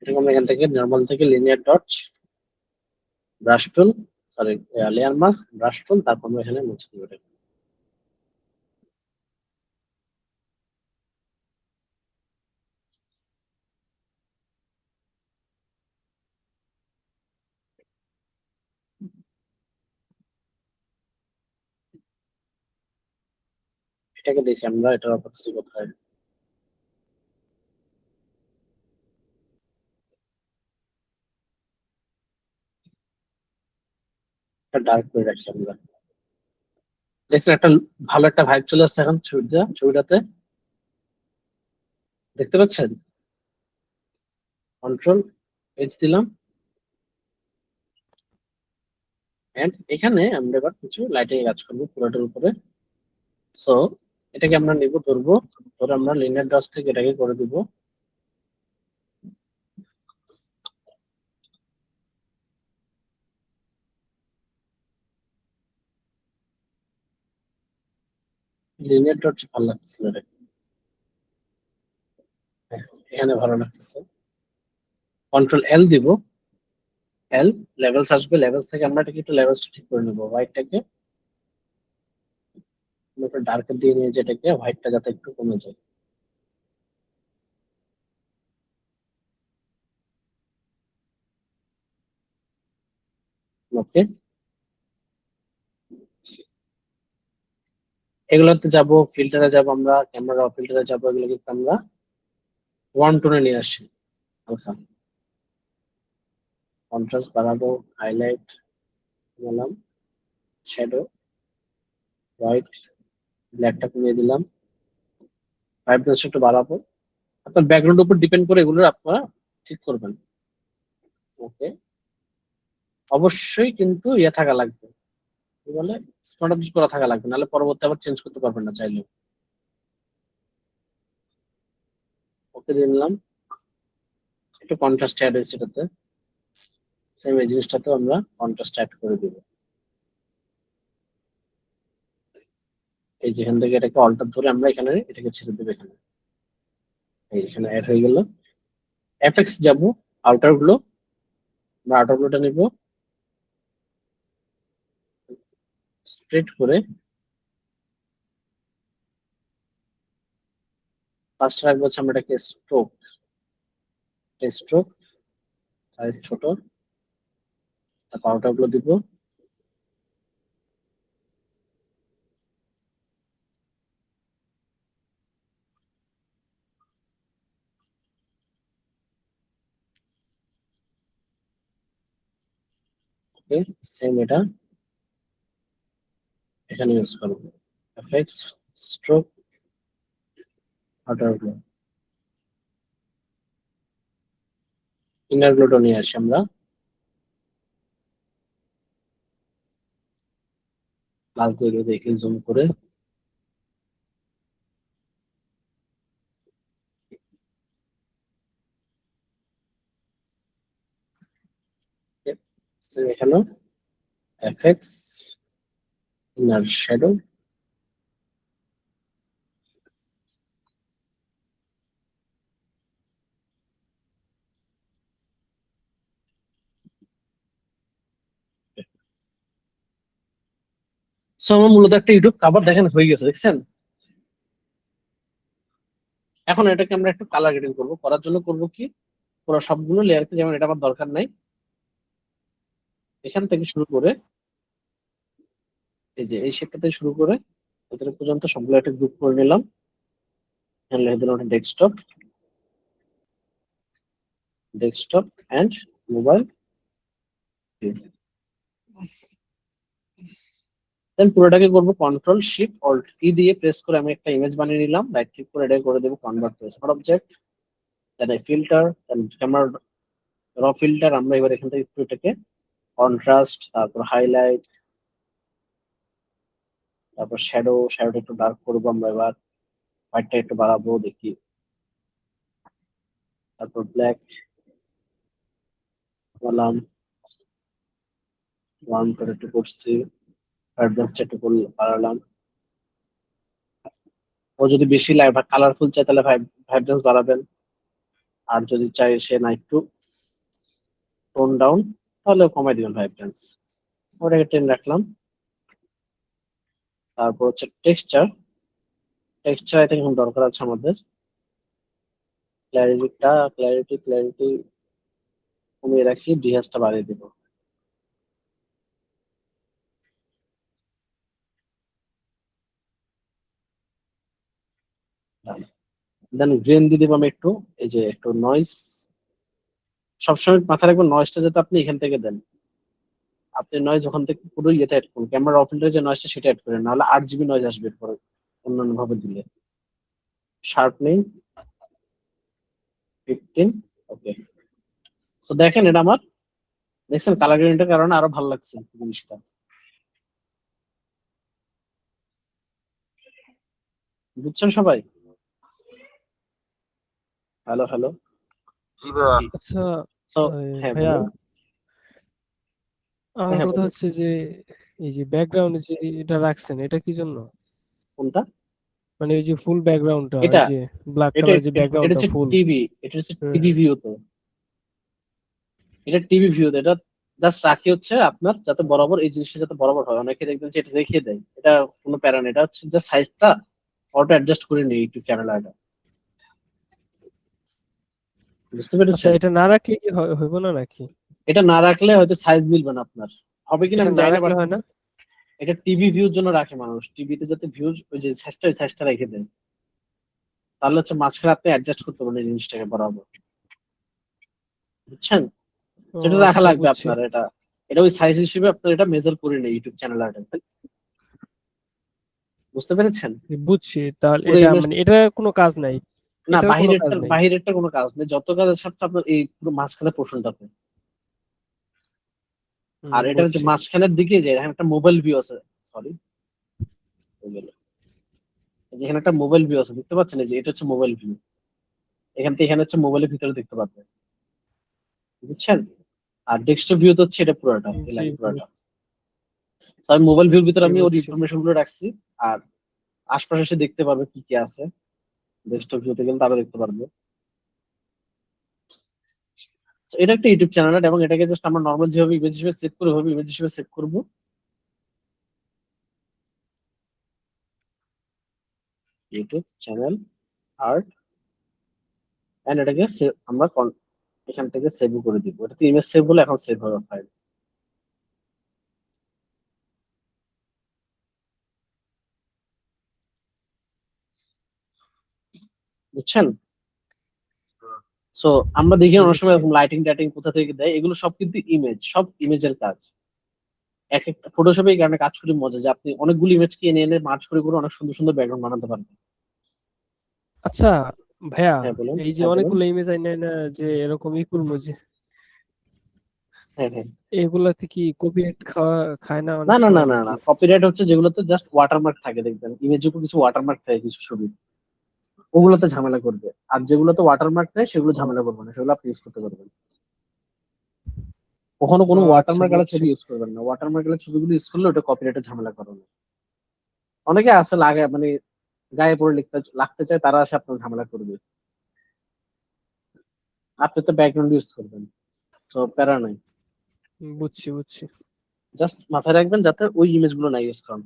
এটাকে আমরা এখান থেকে নর্মাল থেকে লিনিয়ার ডট, ব্রাশ টুল, সরি লেয়ার মাস্ক, ব্রাশ টুল, তারপর আমরা এখানে মুছে দিব এটা। এটাকে দেখি আমরা, এটার অপরচুনিটি কোথায়। এটা ডার্ক করে রাখি আমরা। দেখছেন একটা ভালো একটা ভাইব চলে আসছে এখন ছবিটাতে, দেখতে পাচ্ছেন? কন্ট্রোল এইচ দিলাম, এন্ড এখানে আমরা এবার কিছু লাইটিং কাজ করবো পুরোটার উপরে। সো এটাকে আমরা নিব, ধরবো, ধরে আমরা লিনিয়ার ব্রাশ থেকে এটাকে করে দিব লিনিয়ার ডট। ভালো লাগতেছিল এটা, হ্যাঁ, এখানে ভালো লাগতেছে। কন্ট্রোল এল দিব, এল লেভেলস আসবে, লেভেলস থেকে আমরা এটাকে একটু লেভেলসটা ঠিক করে নেবো, হোয়াইটটাকে একটু ডার্কের দিয়ে নিয়ে, যেটাকে হোয়াইটটা যাতে একটু কমে যায়। ওকে, এগুলোতে যাব, ফিল্টারে যাব, আমরা ক্যামেরা ফিল্টারে যাব, এগুলো কিন্তু আমরা ওয়ান টোনে নিয়ে আসি হালকা। কন্ট্রাস্ট বাড়াবো, হাইলাইট দিলাম, শ্যাডো, হোয়াইট, ব্ল্যাকটা কমিয়ে দিলাম, ব্রাইটনেস একটু বাড়াবো। আপনার ব্যাকগ্রাউন্ডের উপর ডিপেন্ড করে এগুলো আপনারা ঠিক করবেন। ওকে, অবশ্যই কিন্তু ইয়ে থাকা লাগবে, কি বলে, স্মার্ট অবজেক্ট করা থাকা লাগবে, নাহলে পরবর্তী আবার চেঞ্জ করতে পারবেন না চাইলে। ওকে দিয়ে নিলাম, একটু কন্ট্রাস্ট অ্যাড হয়েছে এটাতে, সেম এই জিনিসটাতেও আমরা কন্ট্রাস্ট অ্যাড করে দিব। এই যেখান থেকে এটাকে অল্টার ধরে আমরা এখানে এটাকে ছেড়ে দেবো, এখানে এখানে অ্যাড হয়ে গেল। এফেক্টস যাব, আউটার গুলো, আমরা আউটার গুলোটা নিব, স্প্রেড করে ফার্স্ট রাখবো হচ্ছে আমরা এটাকে স্ট্রোক, স্ট্রোক সাইজ ছোট, তারপর আউটার গুলো দিব, ওকে, সেম এটা এখানে ইউজ করবো, এফেক্টস, স্ট্রোক, আউটার গুলো, ইনার গুলো নিয়ে আসি আমরা, ক্লাস দিয়ে দেখি জুম করে। এখানে এফেক্টস, ইনার শ্যাডো, সো আমার মূলত একটা ইউটিউব কভার দেখেন হয়ে গেছে, দেখছেন? এখন এটাকে আমরা একটু কালার গ্রেডিং করবো, করার জন্য করব কি, পুরো সবগুলো লেয়ারকে, যেমন এটা আমার দরকার নাই, এখান থেকে শুরু করে এই যে এই শেপটা থেকে শুরু করে ভিতরে পর্যন্ত সবগুলো একটা গ্রুপ করে নিলাম। এখানে লিখে দিলাম ডেস্কটপ, ডেস্কটপ এন্ড মোবাইল। দেন পুরোটাকে করবো কন্ট্রোল শিফট অল্ট ই দিয়ে প্রেস করে আমি একটা ইমেজ বানিয়ে নিলাম, রাইট ক্লিক করে এটাকে করে দেবো কনভার্ট টু স্মার্ট অবজেক্ট, দেন এই ফিল্টার, দেন ক্যামেরা র ফিল্টার, আমরা এবার এখান থেকে একটু এটাকে কন্ট্রাস্ট, তারপর হাইলাইট, তারপর শ্যাডো, শ্যাডোটা একটু ডার্ক করবো আমরা এবার, হোয়াইটটা একটু বাড়াবো দেখি, তারপর ব্ল্যাক বললাম, ওয়ান করে একটু করছি, ভাইব্রেন্সটা একটু বাড়ালাম। ও যদি বেশি লাইট বা কালারফুল চায় তাহলে ভাইব্রেন্স বাড়াবেন, আর যদি চাই সে না একটু টোন ডাউন তাহলে কমাই দিবেন ভাইব্রেন্স। ওটাকে টেন রাখলাম। তারপর হচ্ছে টেক্সচার, টেক্সচার আই থিঙ্ক এখন দরকার আছে আমাদের, ক্ল্যারিটি কমিয়ে রাখি, ডিহাসটা বাড়িয়ে দিব। দেন গ্রেন দিয়ে দিব আমি একটু, এই যে একটু নয়েজ। সবসময় মাথায় রাখবেন নয়েজটা যাতে আপনি এখান থেকে দেন। আপনি নয়েজ ওখান থেকে পুরো ইয়েটা অ্যাড করুন, ক্যামেরা অপেন্ডের যে নয়েজটা সেটা অ্যাড করেন, নাহলে 8 GB নয়েজ আসবে পরে অন্যান্য ভাবে দিলে। শার্পনিং 15, ওকে। সো দেখেন এটা আমার, দেখছেন কালার গ্রেডিংটার কারণে আরো ভালো লাগছে জিনিসটা। বুঝছেন সবাই? Hello hello. জি ভাইয়া। আচ্ছা সো হ্যাঁ ভাইয়া, বলুন। আমার হ্যাঁ কথা বলুন। হচ্ছে যে এই যে ব্যাকগ্রাউন্ডে যে এটা রাখছেন এটা কি জন্য? কোনটা? মানে এই যে ফুল ব্যাকগ্রাউন্ডটা, এটা এই যে ব্ল্যাক এটা কালার যে এটা ব্যাকগ্রাউন্ডটা হচ্ছে ফুল। টিভি, এটা হচ্ছে হ্যাঁ টিভি হ্যাঁ। ভিউ তো, এটা টিভি ভিউ। এটা জাস্ট রাখি হচ্ছে আপনার যাতে বরাবর এই জিনিসটা যাতে বরাবর হয়। অনেকে দেখবেন যে এটা রেখে দেয়, এটা কোনো প্যারা নেই। এটা হচ্ছে যে সাইজটা অটো অ্যাডজাস্ট করে নিই ইউটিউব চ্যানেলটা, বুঝতে আচ্ছা, পেরেছেন? এটা না রাখলে কি হইব না নাকি? এটা না রাখলে হয়তো সাইজ মিলবে না আপনার, হবে কিনা এটা আমি না জানি না, রাখলে বাট হয় না? এটা টিভি ভিউর জন্য রাখে মানুষ, টিভিতে যাতে ভিউ ওই যে সাইজটা ওই সাইজটা রেখে দেয়, তাহলে হচ্ছে মাঝখানে আপনি অ্যাডজাস্ট করতে পারেন এই জিনিসটাকে বরাবর, বুঝছেন? ও সেটা রাখা আচ্ছা, লাগবে বুঝছি। আপনার। এটা এটা ওই সাইজ হিসেবে আপনার এটা মেজার করে নেই ইউটিউব চ্যানেল আর্টে, বুঝতে পেরেছেন? বুঝছি, তাহলে পুরো এটা ইমেজ মানে এটা কোনো কাজ নাই, না, এটার কোনো কাজ বাহিরেরটার নাই। বাহিরেরটা কোনো কাজ নেই, যত কাজ আছে সবটা আপনার এই পুরো মাঝখানে পোর্শনটাতে। আর এটার যে বুঝছি। মাঝখানের দিকে যে এখানে একটা মোবাইল ভিউ আছে, সরি যেখানে একটা মোবাইল ভিউ আছে দেখতে পাচ্ছেন, এই যে এটা হচ্ছে মোবাইল ভিউ, এখান থেকে এখানে হচ্ছে মোবাইলের ভিতরে দেখতে পাবেন, বুঝছেন? আর ডেস্কটপ ভিউ তো হচ্ছে এটা পুরোটা, এই জি লাইন জি পুরোটা। তো আমি মোবাইল ভিউর ভিতরে জি, আমি ওর বুঝছি। ইনফরমেশন গুলো রাখছি। আর আশপাশে সে দেখতে পারবে কি কি আছে, ডেস্কটপ ভিউতে গেলে তারও দেখতে পারবে। তো এটা একটা ইউটিউব চ্যানেল, এবং এটাকে জাস্ট আমরা নর্মাল যেভাবে ইমেজ হিসেবে সেভ করে ওভাবে ইমেজ হিসেবে সেভ করবো। ইউটিউব চ্যানেল আর্ট, এন্ড এটাকে আমরা এখান থেকে সেভ করে দিব। এটা ইমেজ সেভ বলে এখন সেভ হবে ফাইল, বুঝছেন? সো আমরা দেখি জি, অনেক সময় বুঝছি। এরকম লাইটিং টাইটিং কোথা থেকে দেয়, এগুলো সব কিন্তু ইমেজ, সব ইমেজের কাজ। এক একটা ফটোশপে এই কারণে কাজ করি মজা, যে আপনি অনেকগুলো ইমেজকে এনে এনে মার্চ করে করে অনেক সুন্দর সুন্দর ব্যাকগ্রাউন্ড বানাতে পারবেন। আচ্ছা ভাইয়া, হ্যাঁ বলুন। এই যে হ্যাঁ বলুন। অনেকগুলো ইমেজ আইনা না, যে এরকম ই করবো যে হ্যাঁ হ্যাঁ। এগুলাতে কি কপিরাইট খায় না না অনেক না না সময় না না, নাকি? কপিরাইট হচ্ছে যেগুলোতে জাস্ট ওয়াটারমার্ক থাকে, দেখবেন ইমেজের উপর কিছু ওয়াটারমার্ক থাকে কিছু ছবি, ওগুলোতে ঝামেলা করবে। আর যেগুলোতে ওয়াটারমার্ক নেই সেগুলো ও ঝামেলা করবে না, সেগুলো আপনি ইউজ করতে পারবেন। কখনো ও কোনো আচ্ছা, ওয়াটারমার্ক গালা বুঝছি। ছবি ইউজ করবেন না, ওয়াটারমার্ক গালা ছবিগুলো ইউজ করলে ওটা কপিরাইটের ঝামেলা করবে। অনেকে আছে লাগে মানে গায়ে পড়ে লাগতে চায়, তারা আসে আপনার ঝামেলা করবে। আপনি তো ব্যাকগ্রাউন্ড ইউজ করবেন, তো প্যারা নাই। বুঝছি বুঝছি। জাস্ট মাথায় রাখবেন যাতে ওই ইমেজ গুলো না ইউজ করেন,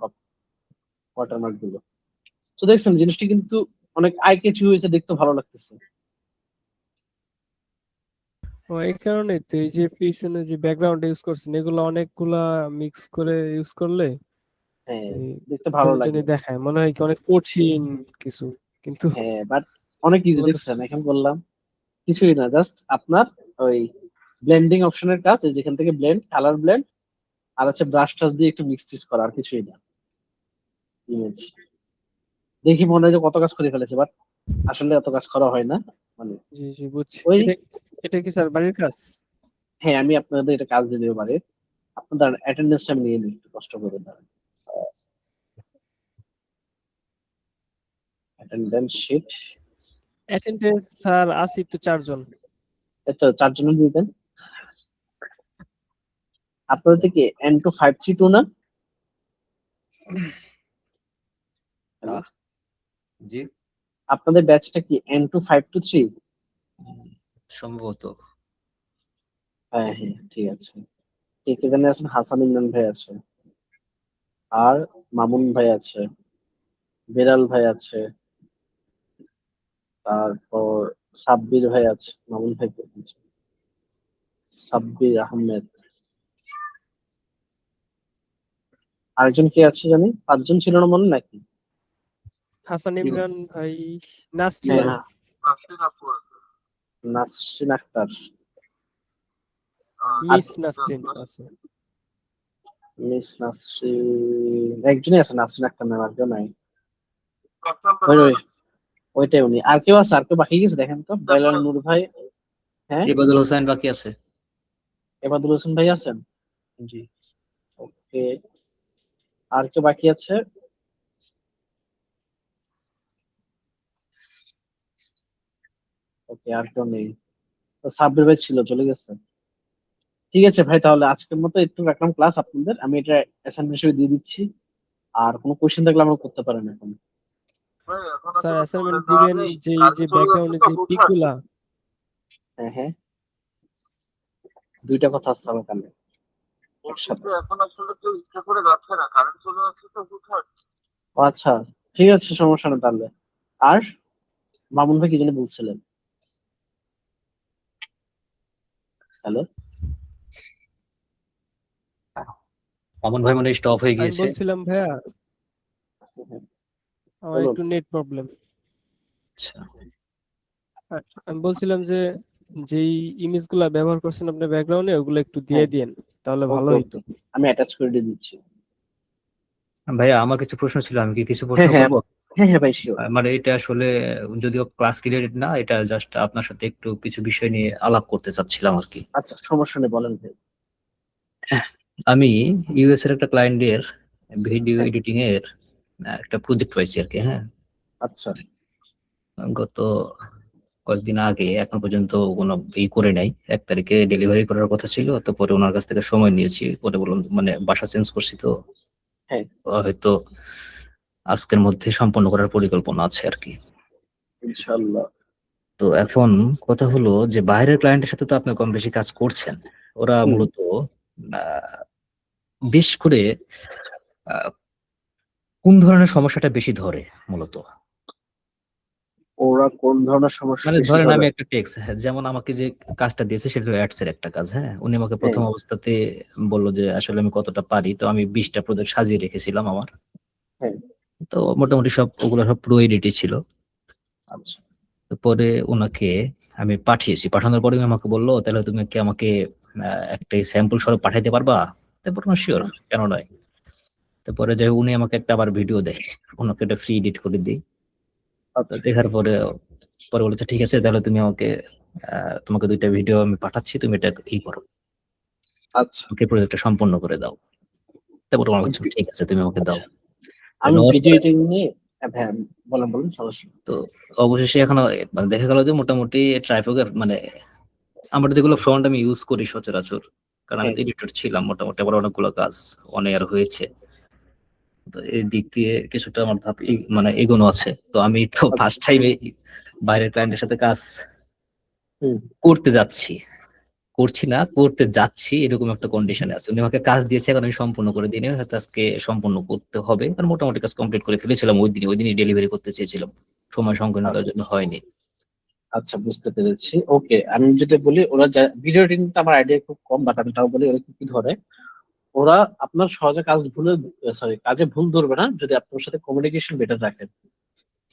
ওয়াটারমার্ক গুলো। তো দেখছেন জিনিসটি কিন্তু অনেক আই ক্যাচি হয়েছে, দেখতে ভালো লাগতেছে। ও এই কারণে তো এই যে পিছনে যে ব্যাকগ্রাউন্ড ইউজ করছেন এগুলো অনেকগুলা মিক্স করে ইউজ করলে হ্যাঁ, এই দেখতে ভালো কেমন জানি লাগে। দেখায়, মনে হয় কি অনেক কঠিন কিছু, কিন্তু হ্যাঁ বাট অনেক ইজি, এগুলো তো দেখছেন এখন বললাম কিছুই না, জাস্ট আপনার ওই ব্লেন্ডিং অপশনের কাজ, এই যেখান থেকে ব্লেন্ড, কালার ব্লেন্ড, আর হচ্ছে ব্রাশ টাচ দিয়ে একটু মিক্স টিক্স করা, আর কিছুই না। ইমেজ দেখি মনে হয় যে কত কাজ করে ফেলেছে, বাট আসলে এত কাজ করা হয় না মানে। জি জি, বুঝছি। ওই এটা এটা কি স্যার বাড়ির কাজ? হ্যাঁ, আমি আপনাদের এটা কাজ দিয়ে দেবো পারে। আপনাদের অ্যাটেন্ডেন্সটা আমি নিয়ে নিই, একটু কষ্ট করে দাঁড়ান। অ্যাটেন্ডেন্স শিট, অ্যাটেন্ডেন্স স্যার আছি তো 4 জন। এতো 4 জনের দিয়ে দেন। আপনাদের থেকে N2532 না? Hello? জি, আপনাদের ব্যাচটা কি N2523? সম্ভবত। হ্যাঁ হ্যাঁ, ঠিক আছে। ঠিক, এখানে আছেন হাসান ইমরান ভাই আছে, আর মামুন ভাই আছে, বেলাল ভাই আছে, তারপর সাব্বির ভাই আছে, মামুন ভাই আছে, সাব্বির আহমেদ, আরেকজন কে আছে জানি, 5 জন ছিল না মনে নাকি? হাসান ইমরান ভাই নাচ ছিল। হ্যাঁ হ্যাঁ, নাসরিন আপু আছে। নাসরিন আক্তার, মিস নাসরিন আছে। মিস নাসরিন একজনই আছে, নাসরিন আক্তার নাম, আর কেউ নাই। প্রথম ওই ওই ওইটাই উনি। আর কেউ আছে? আর কেউ বাকি গেছে দেখেন তো। বেলাল নূর ভাই, হ্যাঁ ইবাদুল হোসেন বাকি আছে। এবাদুল হোসেন ভাই আছেন। জি। ওকে, আর কেউ বাকি আছে? ওকে, আর কেউ নেই। তো সাব্বির ভাই ছিল, চলে গেছে। ঠিক আছে ভাই, তাহলে আজকের মতো একটু রাখলাম ক্লাস আপনাদের। আমি এটা অ্যাসাইনমেন্ট হিসেবে দিয়ে দিচ্ছি। আর কোনো কোশ্চেন থাকলে আমরা করতে পারেন এখন। স্যার অ্যাসাইনমেন্ট দিবেন যে এই যে ব্যাকগ্রাউন্ডে যে পিক গুলা, হ্যাঁ হ্যাঁ, দুইটা কথা আছে আমার কানে একসাথে। এখন আসলে কেউ ইচ্ছা করে যাচ্ছে না, কারেন্ট চলে যাচ্ছে তো হুটহাট। ও আচ্ছা, ঠিক আছে, সমস্যা নেই তাহলে। আর মামুন ভাই কি জানি বলছিলেন? হ্যালো, মামুন ভাই মনে স্টপ হয়ে আমি গিয়েছে। বলছিলাম ভাইয়া আমার বলুন। একটু নেট প্রবলেম। আচ্ছা, আমি বলছিলাম যে যেই ইমেজ গুলা ব্যবহার করছেন আপনি ব্যাকগ্রাউন্ডে, ওগুলো একটু দিয়ে হ্যাঁ, দিন, তাহলে ভালো ওকে হইতো। ওকে, আমি অ্যাটাচ করে দিয়ে দিচ্ছি। ভাইয়া আমার কিছু প্রশ্ন ছিল, আমি কি কিছু প্রশ্ন হ্যাঁ হ্যাঁ করবো? হ্যাঁ হ্যাঁ ভাই, শিওর। মানে এটা আসলে যদিও ক্লাস রিলেটেড না, এটা জাস্ট আপনার সাথে একটু কিছু বিষয় নিয়ে আলাপ করতে চাচ্ছিলাম আর কি। আচ্ছা, সমস্যা নেই, বলেন ভাই। আমি ইউএস এর একটা ক্লায়েন্টের ভিডিও হ্যাঁ, এডিটিং এর একটা প্রজেক্ট পাইছি আর কি। হ্যাঁ, আচ্ছা গত কয়েকদিন আগে, এখন পর্যন্ত কোনো করে নাই। 1 তারিখে ডেলিভারি করার কথা ছিল, তো পরে ওনার কাছ থেকে সময় নিয়েছি, পরে বললাম মানে বাসা চেঞ্জ করছি, তো হ্যাঁ, হয়তো আজকের মধ্যে সম্পন্ন করার পরিকল্পনা আছে আর কি। ইনশাল্লাহ। তো এখন কথা হলো যে বাইরের ক্লায়েন্টের সাথে তো আপনি কম বেশি কাজ করছেন। ওরা হুম, মূলত আহ, বেশ করে আহ, কোন ধরনের সমস্যাটা বেশি ধরে মূলত? ওরা কোন ধরনের সমস্যা মানে বেশি ধরেন ধরে? আমি একটা টেক্সট, যেমন আমাকে যে কাজটা দিয়েছে সেটা অ্যাডস এর একটা কাজ। হ্যাঁ, উনি আমাকে হ্যাঁ, প্রথম অবস্থাতে বললো যে আসলে আমি কতটা পারি, তো আমি 20টা প্রজেক্ট সাজিয়ে রেখেছিলাম আমার। হ্যাঁ, তো মোটামুটি ওগুলো সব প্রো এডিটই ছিল। আচ্ছা তো পরে ওনাকে আমি পাঠিয়েছি, পাঠানোর পরে উনি আমাকে বললো তাহলে তুমি কি আমাকে একটা স্যাম্পল স্বরূপ পাঠাইতে পারবা? তারপর শিওর, হ্যাঁ, কেন নয়। তারপরে যাই হোক, উনি আমাকে একটা আবার ভিডিও দেয়, ওনাকে একটা ফ্রি এডিট করে দিই। তো আচ্ছা দেখার পরে পরে বলেছে ঠিক আছে, তাহলে তুমি আমাকে তোমাকে 2টা ভিডিও আমি পাঠাচ্ছি, তুমি এটা করো, আচ্ছা। ওকে প্রজেক্টটা সম্পন্ন করে দাও। তারপর আমার কাছে ঠিক আছে, তুমি আমাকে দাও। আচ্ছা, তো আমি নেওয়ার ভিডিও পরে এডিটিং নিয়ে, হ্যাঁ বলেন বলেন, সমস্যা নেই। তো অবশেষে এখন মানে দেখা গেল যে মোটামুটি ট্রাইফোগের মানে আমার যেগুলো ফ্রন্ট আমি ইউজ করি সচরাচর, কারণ আমি হ্যাঁ, তো এডিটর ছিলাম, মোটামুটি আবার অনেকগুলো কাজ অন এয়ার হয়েছে। তো এই দিক দিয়ে কিছুটা আমার ধাপ মানে এগোনো আছে। তো আমি তো আচ্ছা, ফার্স্ট টাইমে বাইরের ক্লায়েন্টের সাথে কাজ হুম, করতে যাচ্ছি, করছি না, করতে যাচ্ছি, এরকম একটা কন্ডিশনে আছে। উনি আমাকে কাজ দিয়েছে, এখন আমি সম্পূর্ণ করে দিই, হয়তো আজকে সম্পূর্ণ করতে হবে, কারণ মোটামুটি কাজ কমপ্লিট করে ফেলেছিলাম ওই দিনই ডেলিভারি করতে চেয়েছিলাম, সময় সংকীর্ণতার জন্য আচ্ছা হয়নি। আচ্ছা, বুঝতে পেরেছি। ওকে, আমি যেটা বলি, ওরা ভিডিও এডিটিং আমার আইডিয়া খুব কম, বাট আমি তাও বলি ওরা কি কি ধরে। ওরা আপনার সহজে কাজে ভুল ধরবে না যদি আপনার সাথে কমিউনিকেশন বেটার রাখেন।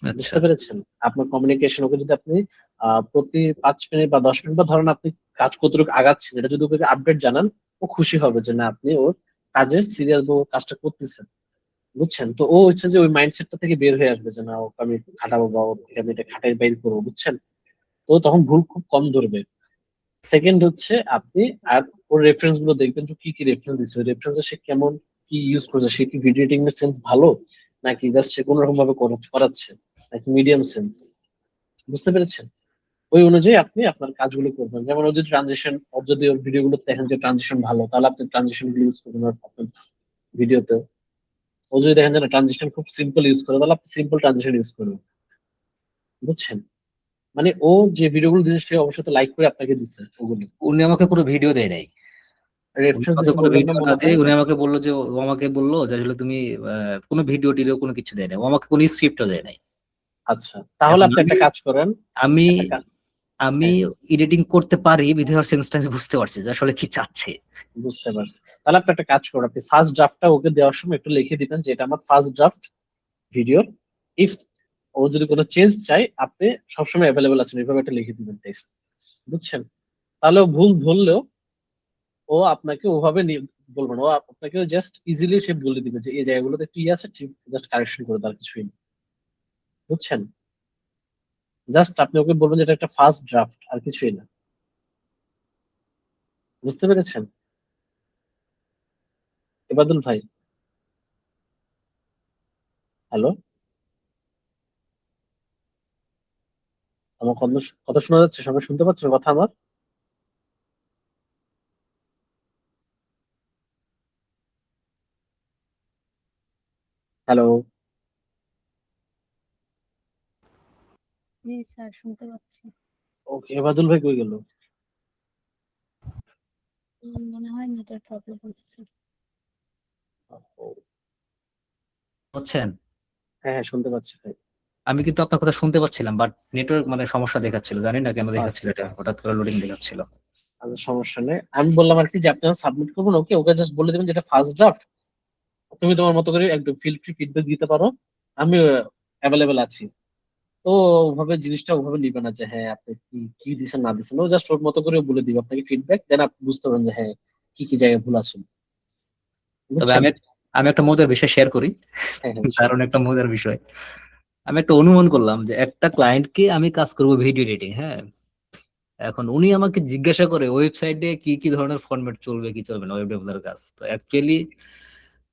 আচ্ছা, বুঝতে পেরেছেন? আপনার কমিউনিকেশন, ওকে যদি আপনি প্রতি 5 মিনিট বা 10 মিনিট, বা ধরেন আপনি কাজ কতটুকু আগাচ্ছেন এটা যদি ওকে আপডেট জানান, ও খুশি হবে যে না আপনি ওর কাজের সিরিয়াস বা ওর কাজটা করতেছেন। বুঝছেন? তো ও হচ্ছে যে ওই মাইন্ডসেটটা থেকে বের হয়ে আসবে যে না, ওকে আমি একটু খাটাবো বা ওর থেকে আমি এটা খাটাই বাইর করবো। বুঝছেন? তো তখন ভুল খুব কম ধরবে। সেকেন্ড হচ্ছে আপনি আর ওর রেফারেন্স গুলো দেখবেন, তো কি কি রেফারেন্স দিচ্ছে, ওই রেফারেন্সে সে কেমন কি ইউজ করছে, সে কি ভিডিও এডিটিং এর সেন্স ভালো, নাকি জাস্ট সে কোনো রকম ভাবে করাচ্ছে, নাকি মিডিয়াম সেন্স। বুঝতে পেরেছেন? ওই অনুযায়ী আপনি আপনার কাজগুলো করবেন। যেমন ওর যদি ট্রানজিশন, ওর যদি ওর ভিডিও গুলো দেখেন যে ট্রানজিশন ভালো, তাহলে আপনি ট্রানজিশন গুলো ইউজ করবেন আপনার ভিডিওতে। ও যদি দেখেন যে ট্রানজিশন খুব সিম্পল ইউজ করে, তাহলে আপনি সিম্পল ট্রানজিশন ইউজ করবেন। বুঝছেন? মানে ও যে ভিডিও গুলো দিচ্ছে সে অবশ্যই লাইক করে আপনাকে দিচ্ছে ওগুলো। উনি আমাকে কোনো ভিডিও দেয় নাই। উনি রেফারেন্স আমাকে দিচ্ছে কোনো বললেন না ভিডিও না মনে দিয়ে হয়? উনি আমাকে বললো যে ও আমাকে বললো যে আসলে তুমি কোনো ভিডিও টিডিও কোনো কিছু দেয় নাই, ও আমাকে কোনো স্ক্রিপ্টও দেয় নাই। আচ্ছা, তাহলে এখন আপনি আমি একটা কাজ করেন। আমি একটা কাজ, আমি হ্যাঁ, এডিটিং করতে পারি বিধায় সেন্সটা আমি বুঝতে পারছি যে আসলে কি চাচ্ছে। বুঝতে পারছি। তাহলে আপনি একটা কাজ করেন, আপনি ফার্স্ট ড্রাফটটা ওকে দেওয়ার সময় একটু লিখে দিবেন যে এটা আমার ফার্স্ট ড্রাফট ভিডিও। ইফ ও ও যদি কোনো চেঞ্জ চাই আপনি সবসময় অ্যাভেলেবেল আছেন, এভাবে একটা লিখে দিবেন টেক্সট, বুঝছেন? তাহলে ও ভুল বললেও ও আপনাকে ওভাবে বলবো না, ও আপনাকে জাস্ট ইজিলি সে বলে দিবে যে এই জায়গাগুলোতে একটু আছে, ঠিক জাস্ট কারেকশন করে তার কিছুই না, বুঝছেন? জাস্ট আপনি ওকে বলবেন যে এটা একটা ফার্স্ট ড্রাফট, আর কিছুই না। বুঝতে পেরেছেন ইবাদুল ভাই? হ্যালো, আমার কথা কথা শোনা যাচ্ছে? সবাই শুনতে পাচ্ছেন কথা আমার? হ্যালো, জি স্যার, শুনতে পাচ্ছি। ওকে, ইবাদুল ভাই কই গেল? মনে হয় নেটের প্রবলেম হচ্ছে। বুঝছেন? হ্যাঁ হ্যাঁ, শুনতে পাচ্ছি ভাই। আমি কিন্তু আপনার কথা শুনতে পাচ্ছিলাম, বাট নেটওয়ার্ক মানে সমস্যা দেখাচ্ছিল, জানি না কেন দেখাচ্ছিল, আচ্ছা এটা হঠাৎ করে লোডিং দেখাচ্ছিল। আচ্ছা, সমস্যা নেই। আমি বললাম আর কি যে আপনি সাবমিট করবেন, ওকে ওকে জাস্ট বলে দেবেন যেটা ফার্স্ট ড্রাফট, তুমি তোমার মতো করে একদম ফিল ফ্রি ফিডব্যাক দিতে পারো, আমি অ্যাভেলেবেল আছি। তো ওভাবে জিনিসটা ওভাবে নিবে না যে হ্যাঁ আপনি কি কি দিচ্ছেন না দিচ্ছেন, ও জাস্ট ওর মতো করে বলে দিবে আপনাকে ফিডব্যাক, দেন আপনি বুঝতে পারবেন যে হ্যাঁ কি কি জায়গায় ভুল আছে, তবে বুঝছেন? আমি একটা মজার বিষয় শেয়ার করি, হ্যাঁ হ্যাঁ sure. কারণ একটা মজার বিষয় আমি একটা অনুমান করলাম যে একটা ক্লায়েন্টকে আমি কাজ করব ভিডিও এডিটিং, হ্যাঁ। এখন উনি আমাকে জিজ্ঞাসা করে ওয়েবসাইটে কি কি ধরনের ফরম্যাট চলবে কি চলবে না, ওয়েব ডেভেলপারের কাজ। তো অ্যাকচুয়ালি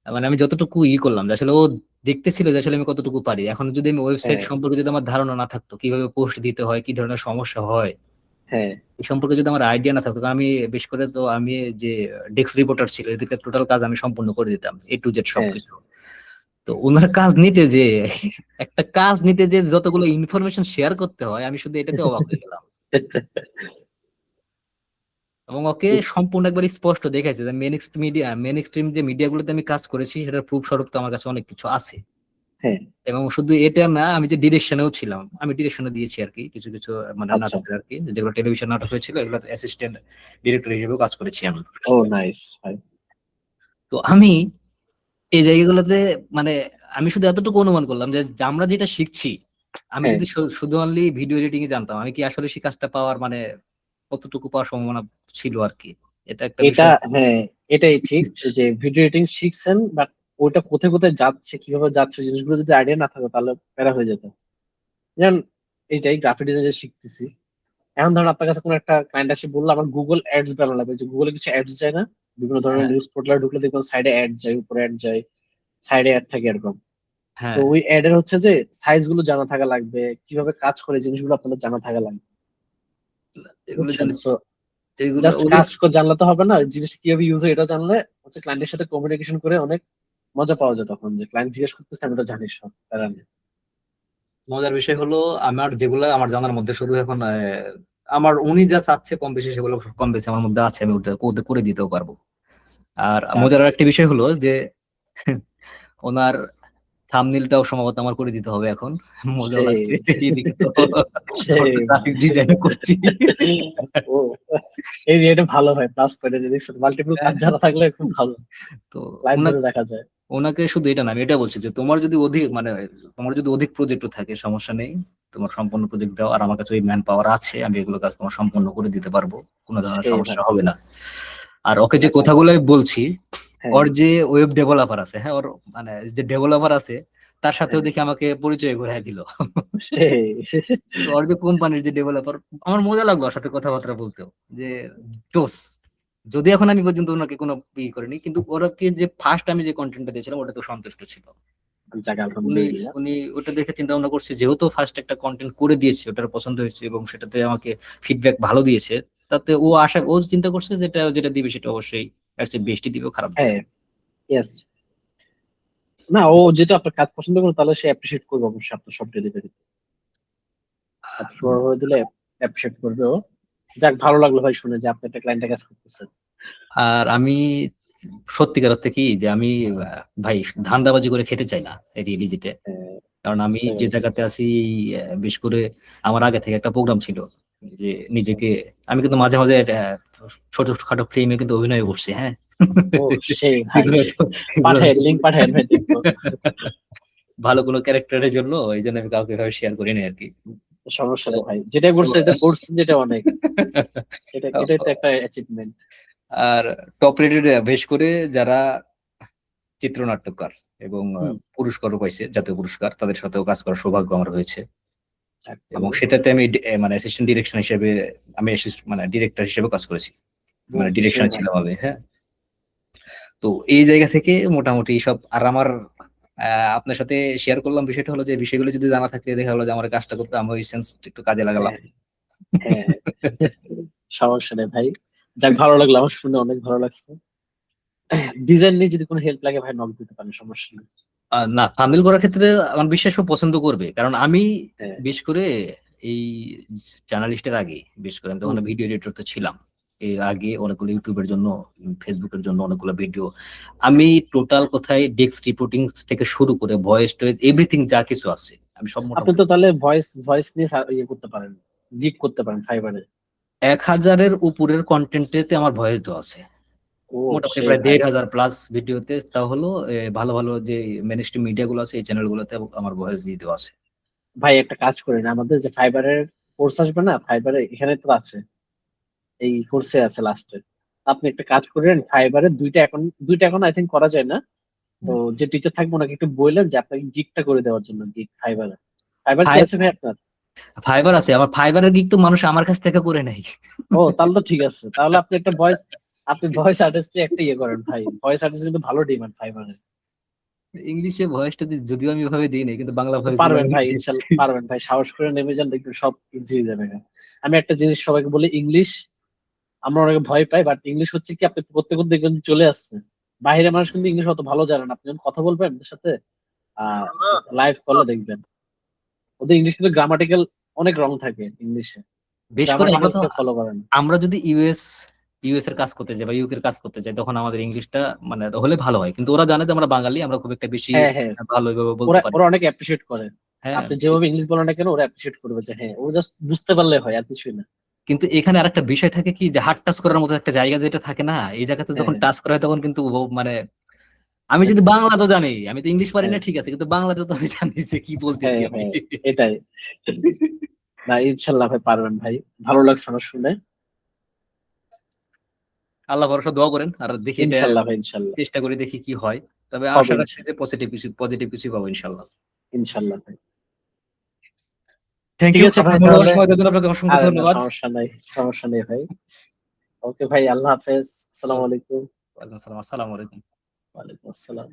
মানে আমি যতটুকু করলাম যে আসলে ও দেখতেছিল যে আসলে আমি কতটুকু পারি। এখন যদি আমি ওয়েবসাইট হ্যাঁ সম্পর্কে যদি আমার ধারণা না থাকতো, কিভাবে পোস্ট দিতে হয়, কি ধরনের সমস্যা হয়, হ্যাঁ এই সম্পর্কে যদি আমার আইডিয়া না থাকতো, কারণ আমি বেশ করে তো আমি যে ডেস্ক রিপোর্টার ছিল, এদিকে টোটাল কাজ আমি সম্পূর্ণ করে দিতাম, A to Z হ্যাঁ সবকিছু। তো ওনার কাজ নিতে যে একটা কাজ নিতে যে যতগুলো ইনফরমেশন শেয়ার করতে হয়, আমি শুধু এটাতে অবাক হয়ে গেলাম। এবং ওকে সম্পূর্ণ একবার স্পষ্ট দেখাইছে যে মেন স্ট্রিম যে মিডিয়াগুলোতে আমি কাজ করেছি সেটার প্রুফ স্বরূপ তো আমার কাছে অনেক কিছু আছে। হ্যাঁ এবং শুধু এটা না, আমি যে ডিরেকশনেও ছিলাম, আমি ডিরেকশনে দিয়েছি আর কি কিছু কিছু মানে আচ্ছা, নাটকের আর কি, যেগুলো টেলিভিশন নাটক হয়েছিল এগুলো অ্যাসিস্ট্যান্ট ডিরেক্টর হিসেবেও কাজ করেছি আমি। ও নাইস ভাই। তো আমি এই জায়গাগুলোতে মানে আমি শুধু এতটুকু অনুমান করলাম যে যে আমরা যেটা শিখছি, আমি হ্যাঁ যদি শুধু অনলি ভিডিও এডিটিং এ জানতাম, আমি কি আসলে সেই কাজটা পাওয়ার মানে কতটুকু পাওয়ার সম্ভাবনা ছিল আর কি, এটা একটা এটা, বিষয়। হ্যাঁ এটাই ঠিক যে ভিডিও এডিটিং শিখছেন, বাট ওইটা কোথায় কোথায় যাচ্ছে কিভাবে যাচ্ছে ওই জিনিসগুলো যদি আইডিয়া না থাকতো তাহলে প্যারা হয়ে যেত। যেমন এইটাই গ্রাফিক ডিজাইন যে শিখতেছি, এখন ধরুন আপনার কাছে কোনো একটা ক্লায়েন্ট আসে বললো আমার গুগল অ্যাডস বানানো লাগবে, যে গুগলে কিছু অ্যাডস যায় না, বিভিন্ন ধরনের হ্যাঁ নিউজ পোর্টালে ঢুকলে দেখবেন সাইডে অ্যাড যায়, উপরে অ্যাড যায়, সাইডে অ্যাড থাকে এরকম। তো হ্যাঁ, ওই অ্যাড এর হচ্ছে যে সাইজ গুলো জানা থাকা লাগবে, কিভাবে কাজ করে জিনিসগুলো আপনাদের জানা থাকা লাগবে, এগুলো বুঝছেন? জানি, সো এগুলো জাস্ট ওদের কাজ করে জানলে তো হবে না, ওই জিনিসটা কিভাবে ইউজ হয় এটা জানলে হচ্ছে ক্লায়েন্টের সাথে কমিউনিকেশন করে অনেক মজা পাওয়া যায়, তখন যে ক্লায়েন্ট জিজ্ঞেস করতেছে আমি ওটা জানি সব প্যারা নেই। মজার বিষয় হলো আমার যেগুলো আমার জানার মধ্যে শুধু এখন আমার উনি যা চাচ্ছে কম বেশি সেগুলো কম বেশি আমার মধ্যে আছে, আমি ওটা করে দিতেও পারবো। আর যাক, মজার একটা বিষয় হলো যে ওনার থাম্বনেইলটাও সম্ভবত আমার করে দিতে হবে এখন, মজাও সেই লাগছে এদিকে তো সেই গ্রাফিক ডিজাইন করছি। ও, এই যে এটা ভালো হয়, প্লাস পয়েন্ট যে দেখছেন মাল্টিপল কাজ জানা থাকলে খুব ভালো, তো লাইভ ওনাকে ধরে দেখা যায়। ওনাকে শুধু এটা না, আমি এটা বলছি যে তোমার যদি অধিক প্রজেক্ট থাকে সমস্যা নেই, তোমার সম্পূর্ণ প্রজেক্ট দাও, আর আমার কাছে ওই ম্যান পাওয়ার আছে, আমি এগুলো কাজ তোমার সম্পূর্ণ করে দিতে পারবো, কোনো ধরনের সেই ভাই, সমস্যা হবে না। আর ওকে যে যাক কথাগুলো আমি বলছি, হ্যাঁ ওর যে ওয়েব ডেভেলপার আছে, হ্যাঁ, ওর মানে যে ডেভেলপার আছে তার সাথেও হ্যাঁ দেখি আমাকে পরিচয় করে দিল। সেই তো ওর যে কোম্পানির যে ডেভেলপার, আমার মজা লাগলো ওর সাথে কথাবার্তা বলতেও, যে জোস। যদি এখন আমি পর্যন্ত ওনাকে কোনো করিনি, কিন্তু ওরাকে যে ফার্স্ট আমি যে কন্টেন্টটা দিয়েছিলাম ওটা তো সন্তুষ্ট ছিল। যাক উনি আলহামদুলিল্লাহ। উনি ওটা দেখে চিন্তা ভাবনা করছে, যেহেতু ফার্স্ট একটা কন্টেন্ট করে দিয়েছে, ওটার পছন্দ হয়েছে এবং সেটাতে আমাকে ফিডব্যাক ভালো দিয়েছে, তাতে ও চিন্তা করছে যেটা যেটা দিবে সেটা অবশ্যই এর চেয়ে বেশি দিবে, খারাপ দিবে হ্যাঁ না। ইয়েস, না ও যেটা আপনার কাজ পছন্দ করে তাহলে সে অ্যাপ্রিসিয়েট করবে অবশ্যই আপনার সব ডেলিভারি, আপনি বড় হয়ে দিলে অ্যাপ্রিসিয়েট করবে ও। যাক, ভালো লাগলো ভাই শুনে যে আপনি একটা ক্লায়েন্টের কাজ করতেছেন। আর আমি সত্যিকার অর্থে কি যে আমি ভাই ধান্দাবাজি করে খেতে চাই না রিয়েলি যেটা, কারণ আমি বুঝতে যে পেরেছি। জায়গাতে আছি বিশেষ করে আমার আগে থেকে একটা প্রোগ্রাম ছিল যে নিজেকে, আমি কিন্তু মাঝে মাঝে ছোটখাটো ফিল্মে কিন্তু অভিনয় করছি, হ্যাঁ। ও সেই ভাই, এগুলো তো- এগুলো পাঠায় লিঙ্ক পাঠায় ভাই দেখবো। ভালো কোনো ক্যারেক্টারের জন্য, এই জন্য আমি কাউকে এভাবে শেয়ার করি না আর কি। সমস্যা নেই ভাই, যেটা করছে এটা করছে, যেটা অনেক, এটাই তো একটা অ্যাচিভমেন্ট। আর টপ রেটেড বেশ করে যারা চিত্রনাট্যকার এবং পুরস্কারও পাইছে, জাতীয় পুরস্কার, তাদের সাথেও কাজ করার সৌভাগ্য আমার হয়েছে। এবং সেটাতে আমি মানে অ্যাসিস্ট্যান্ট ডিরেকশন হিসেবে, আমি মানে ডিরেক্টর হিসেবে কাজ করেছি, মানে ডিরেকশন ছিলাম আমি। হ্যাঁ, তো এই জায়গা থেকে মোটামুটি সব। আর আমার আপনার সাথে শেয়ার করলাম বিষয়টা হলো যে বিষয়গুলো যদি জানা থাকলে দেখা হলো যে আমার কাজটা করতে আমি ওই সেন্স একটু কাজে লাগালাম। হ্যাঁ, সমস্যা নেই ভাই, যাক ভালো লাগলো, আমার শুনে অনেক ভালো লাগছে। ডিজাইন নিয়ে যদি কোনো হেল্প লাগে ভাই নক দিতে পারেন, সমস্যা নেই। না, থাম্বনেল করার ক্ষেত্রে আমার বিশ্বাসও পছন্দ করবে, কারণ আমি হ্যাঁ। বেশ করে এই জার্নালিস্টের আগে বেশ করে আমি তখন ভিডিও এডিটর তো ছিলাম, এর আগে অনেকগুলো ইউটিউবের জন্য, ফেসবুকের জন্য অনেকগুলো ভিডিও আমি টোটাল কোথায় ডেস্ক রিপোর্টিং থেকে শুরু করে ভয়েস টয়েস এভরিথিং যা কিছু আছে আমি সব আপনি তো তাহলে ভয়েস নিয়ে ইয়ে করতে পারেন, গিগ করতে পারেন ফাইবারে। 1000-এর উপরের কন্টেন্টেতে আমার ভয়েস দেওয়া আছে, মোটামুটি প্রায় 1500+ ভিডিওতে। তা হলো ভালো ভালো যে মেইনস্ট্রিম মিডিয়া গুলো আছে, এই চ্যানেল গুলোতে আমার ভয়েস দিয়ে দেওয়া আছে। ভাই একটা কাজ করেন, আমাদের যে ফাইবারের কোর্স আসবে না, ফাইবারে এখানে তো আছে, এই কোর্সে আছে লাস্টে। আপনি একটা কাজ করেন, ফাইবারে দুইটা এখন আই থিঙ্ক করা যায় না, তো যে টিচার থাকবে ওনাকে একটু বললেন যে আপনাকে গিগটা করে দেওয়ার জন্য, গিগ ফাইবার কি আছে ভাই আপনার? ফাইবার আছে আমার, ফাইবারের গিগ তো মানুষ আমার কাছ থেকে করে নাই। ও তাহলে তো ঠিক আছে, তাহলে আপনি একটা ভয়েস আর্টিস্টে একটা ইয়ে করেন ভাই, ভয়েস আর্টিস্ট কিন্তু ভালো ডিমান্ড ফাইবারে। ইংলিশে ভয়েসটা যদিও আমি এভাবে দিই না, কিন্তু বাংলা ভয়েস পারবেন ভাই, ইনশাল্লাহ পারবেন ভাই, সাহস করে নেমে যান, দেখবেন সব ইজি হয়ে যাবে। আমি একটা জিনিস সবাইকে বলি, ইংলিশ আমরা অনেকে ভয় পাই, বাট ইংলিশ হচ্ছে কি আপনি করতে করতে দেখবেন যে চলে আসছে। বাইরের মানুষ কিন্তু ইংলিশ অত ভালো জানেন, আপনি যখন কথা বলবেন ওদের সাথে লাইভ কলে দেখবেন ওদের ইংলিশ কিন্তু গ্রামাটিক্যাল অনেক রং থাকে ইংলিশে, বেশ করে ফলো করেন। আমরা যদি ইউএস এর কাজ করতে যাই বা ইউকে এর কাজ করতে যাই, তখন আমাদের ইংলিশটা মানে হলে ভালো হয়, কিন্তু ওরা জানে যে আমরা বাঙালি, আমরা খুব একটা বেশি ভালো বলতে পারি। ওরা অনেক অ্যাপ্রিশিয়েট করে, আপনি যেভাবে ইংলিশ বলেন না কেন ওরা অ্যাপ্রিশিয়েট করবে যে হ্যাঁ ও জাস্ট বুঝতে পারলে হয়, আর কিছুই না। কিন্তু এখানে আরেকটা বিষয় থাকে কি, যে হার্ড টাচ করার মতো একটা জায়গা যেটা থাকে না, এই জায়গাতে যখন টাচ করা হয় তখন কিন্তু মানে আমি যদি বাংলা তো জানি, আমি তো ইংলিশ পারি না ঠিক আছে, কিন্তু বাংলাতে তো আমি জানি যে কি বলতেছি আমি। এটাই না, ইনশাল্লাহ ভাই পারবেন ভাই, ভালো লাগছে আমার শুনে। আল্লাহ ভরসা, দোয়া করেন, আর দেখি ইনশাল্লাহ ভাই, ইনশাল্লাহ চেষ্টা করে দেখি কি হয়, তবে আশা রাখছি যে পজিটিভ কিছু পাবো ইনশাল্লাহ। ইনশাল্লাহ ভাই, থ্যাংক ঠিক ইউ। আছে ভাই, সময় দেওয়ার জন্য আপনাকে অসংখ্য ধন্যবাদ। সমস্যা নেই ভাই, ওকে ভাই, আল্লাহ হাফেজ, আসসালামু আলাইকুম। ওয়ালাইকুম আসসালাম। আসসালামু আলাইকুম। ওয়ালাইকুম আসসালাম।